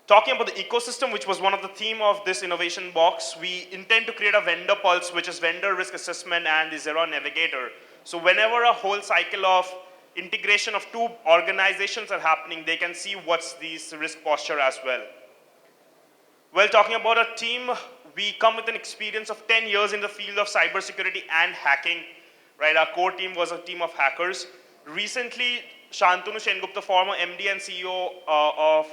Talking about the ecosystem, which was one of the theme of this innovation box, we intend to create a vendor pulse, which is vendor risk assessment and the Zeron Navigator. So whenever a whole cycle of integration of two organizations are happening, they can see what's the risk posture as well. Well, talking about a team, we come with an experience of 10 years in the field of cybersecurity and hacking. Right, our core team was a team of hackers. Recently, Shantanu Sengupta, former MD and CEO of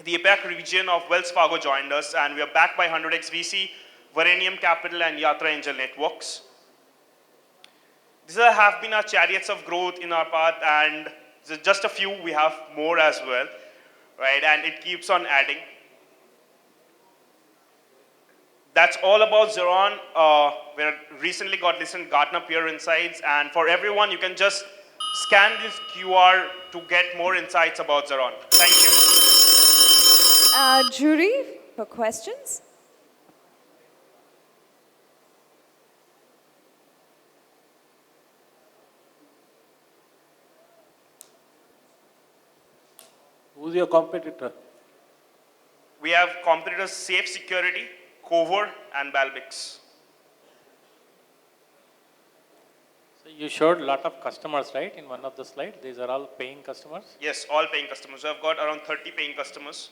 the APAC region of Wells Fargo, joined us, and we are backed by 100x VC. Varanium Capital and Yatra Angel Networks. These have been our chariots of growth in our path, and just a few, we have more as well, right? And it keeps on adding. That's all about Xeron. We recently got listed Gartner Peer Insights, and for everyone, you can just scan this QR to get more insights about Xeron. Thank you. Jury, for questions? Who's your competitor? We have competitors Safe Security, Cover, and Balbix. So you showed a lot of customers, right, in one of the slides? These are all paying customers? Yes, all paying customers. We have got around 30 paying customers.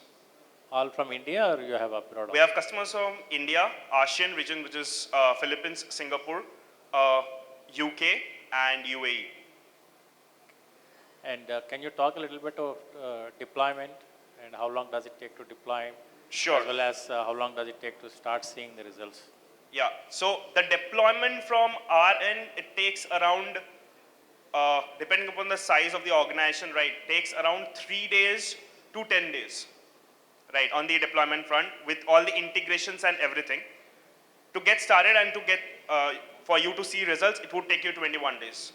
All from India, or you have abroad? We have customers from India, ASEAN region, which is Philippines, Singapore, UK, and UAE. And can you talk a little bit of deployment and how long does it take to deploy? Sure. As well as how long does it take to start seeing the results? Yeah, so the deployment from our end, it takes around, depending upon the size of the organization, right, takes around 3 days to 10 days, right, on the deployment front with all the integrations and everything. To get started and to get, for you to see results, it would take you 21 days.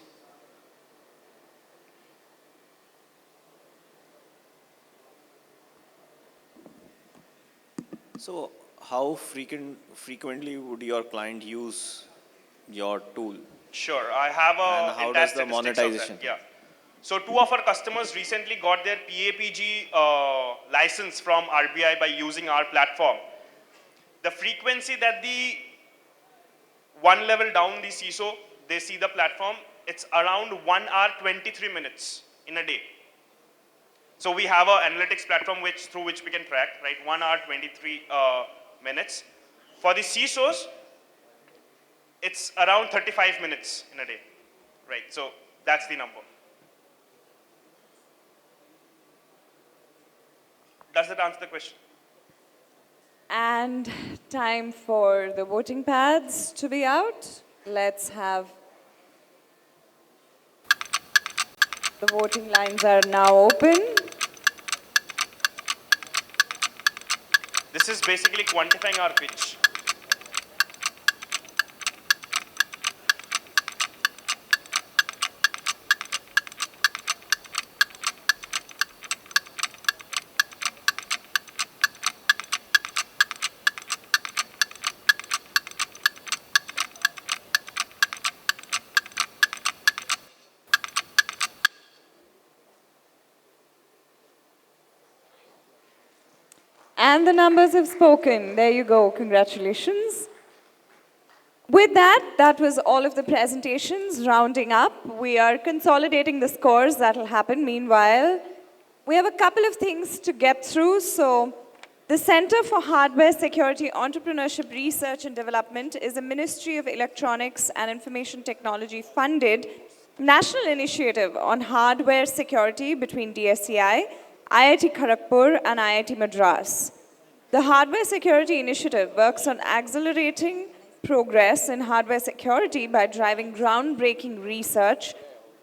So how frequently would your client use your tool? Sure, I have a And how does the statistics of monetization? that, yeah. So 2 of our customers recently got their PAPG license from RBI by using our platform. The frequency that the one level down the CISO, they see the platform, it's around 1 hour 23 minutes in a day. So we have an analytics platform through which we can track, right, 1 hour 23 minutes. For the CISOs, it's around 35 minutes in a day, right? So that's the number. Does that answer the question? And time for the voting pads to be out. Let's have the voting lines are now open. This is basically quantifying our pitch. And the numbers have spoken. There you go. Congratulations. With that, that was all of the presentations. Rounding up, we are consolidating the scores. That will happen. Meanwhile, we have a couple of things to get through. So, the Center for Hardware Security Entrepreneurship Research and Development is a Ministry of Electronics and Information Technology funded national initiative on hardware security between DSCI, IIT Kharagpur, and IIT Madras. The Hardware Security Initiative works on accelerating progress in hardware security by driving groundbreaking research,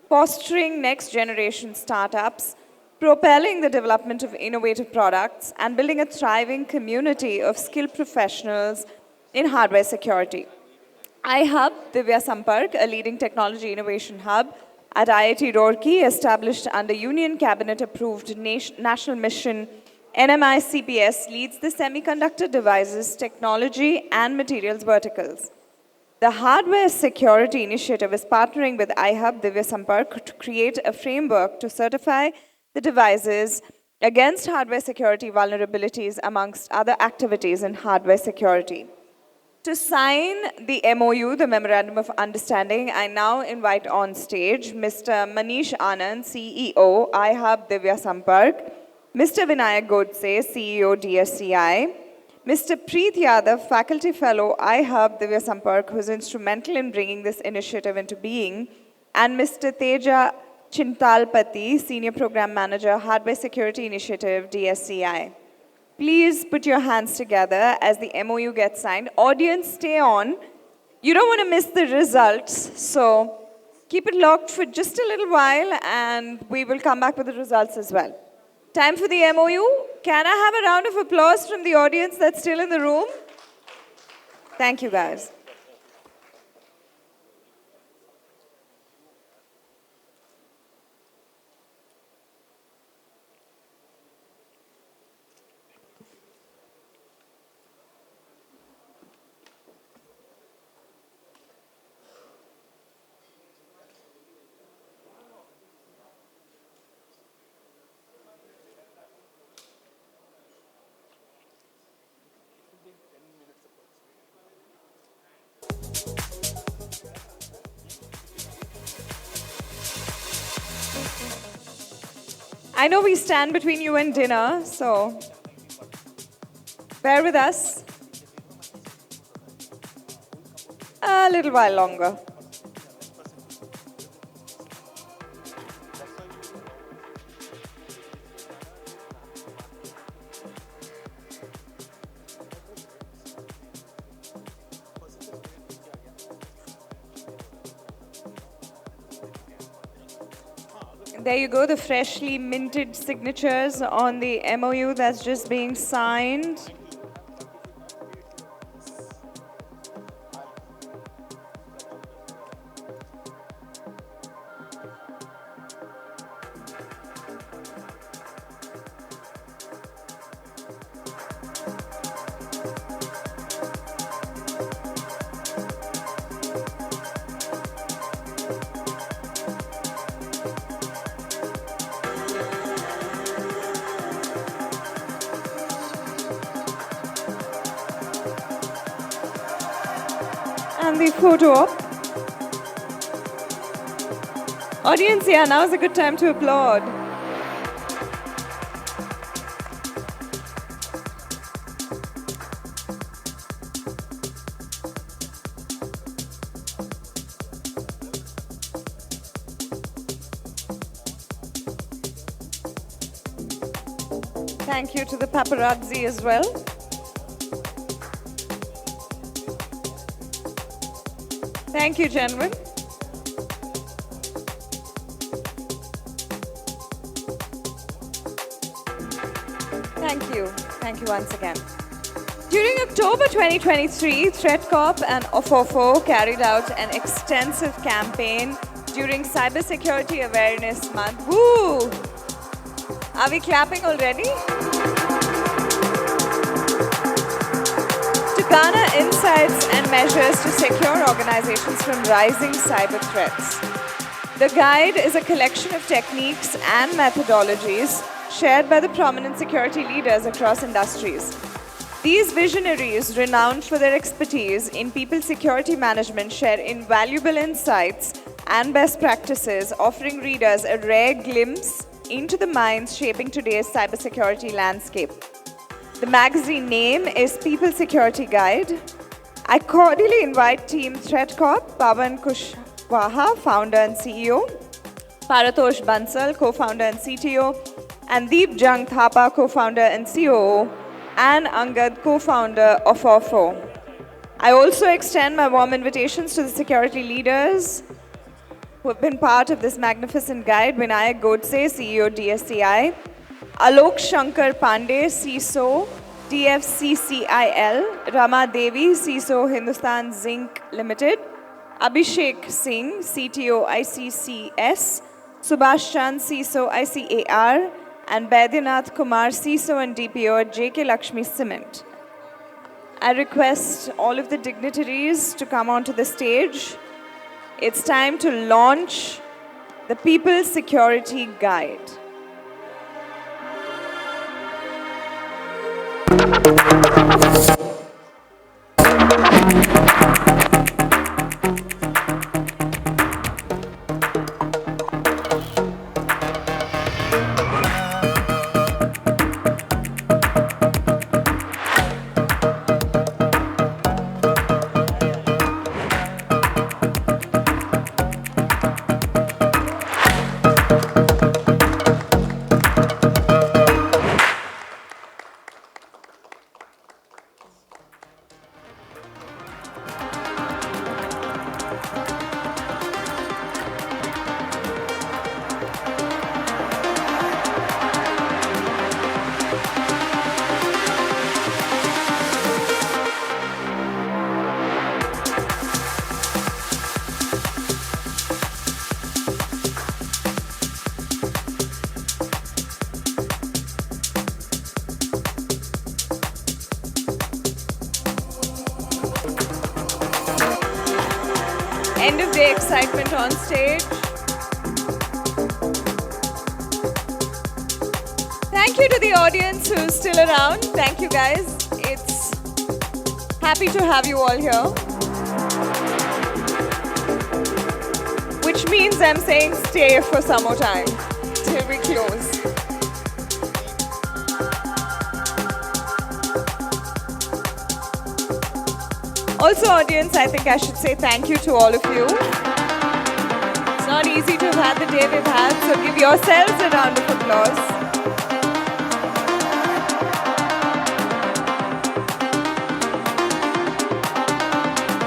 fostering next-generation startups, propelling the development of innovative products, and building a thriving community of skilled professionals in hardware security. iHub Divya Sampark, a leading technology innovation hub at IIT Roorkee, established under Union Cabinet-approved national mission NMI CPS, leads the semiconductor devices, technology, and materials verticals. The Hardware Security Initiative is partnering with iHub Divya Sampark to create a framework to certify the devices against hardware security vulnerabilities, amongst other activities in hardware security. To sign the MOU, the Memorandum of Understanding, I now invite on stage Mr. Manish Anand, CEO, iHub Divya Sampark, Mr. Vinayak Godse, CEO, DSCI, Mr. Preet Yadav, Faculty Fellow, iHub Divya Sampark, who is instrumental in bringing this initiative into being, and Mr. Teja Chintalpati, Senior Program Manager, Hardware Security Initiative, DSCI. Please put your hands together as the MOU gets signed. Audience, stay on. You don't want to miss the results, so keep it locked for just a little while and we will come back with the results as well. Time for the MOU. Can I have a round of applause from the audience that's still in the room? Thank you, guys. I know we stand between you and dinner, so bear with us a little while longer. There you go, the freshly minted signatures on the MOU that's just being signed. And the photo op. Audience, yeah, now's a good time to applaud. Thank you to the paparazzi as well. Thank you, gentlemen. Thank you. Thank you once again. During October 2023, ThreatCorp and OFOFO carried out an extensive campaign during Cybersecurity Awareness Month. Woo! Are we clapping already? To garner insights and measures to secure organizations from rising cyber threats. The guide is a collection of techniques and methodologies shared by the prominent security leaders across industries. These visionaries, renowned for their expertise in people security management, share invaluable insights and best practices, offering readers a rare glimpse into the minds shaping today's cybersecurity landscape. The magazine name is People Security Guide. I cordially invite Team ThreatCorp, Pawan Kushwaha, founder and CEO, Paratosh Bansal, co-founder and CTO, and Deep Jung Thapa, co-founder and COO, and Angad, co-founder of OFO. I also extend my warm invitations to the security leaders who have been part of this magnificent guide: Vinayak Godse, CEO DSCI, Alok Shankar Pandey, CISO DFCCIL, Rama Devi, CISO Hindustan Zinc Limited, Abhishek Singh, CTO ICCS, Subhash Chand, CISO ICAR, and Baidyanath Kumar, CISO and DPO at JK Lakshmi Cement. I request all of the dignitaries to come onto the stage. It's time to launch the People Security Guide. end of day excitement on stage. Thank you to the audience who's still around. Thank you guys. It's happy to have you all here. Which means I'm saying stay for some more time till we close. Also, audience, I think I should say thank you to all of you. It's not easy to have had the day we've had, so give yourselves a round of applause.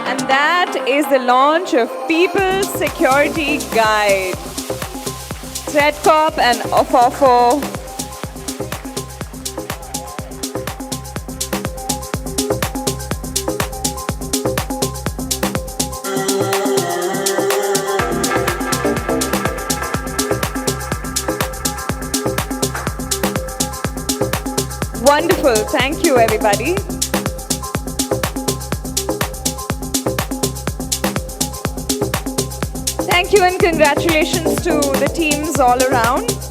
And that is the launch of People's Security Guide. ThreatCorp and OFOFO. Wonderful. Thank you, everybody. Thank you and congratulations to the teams all around.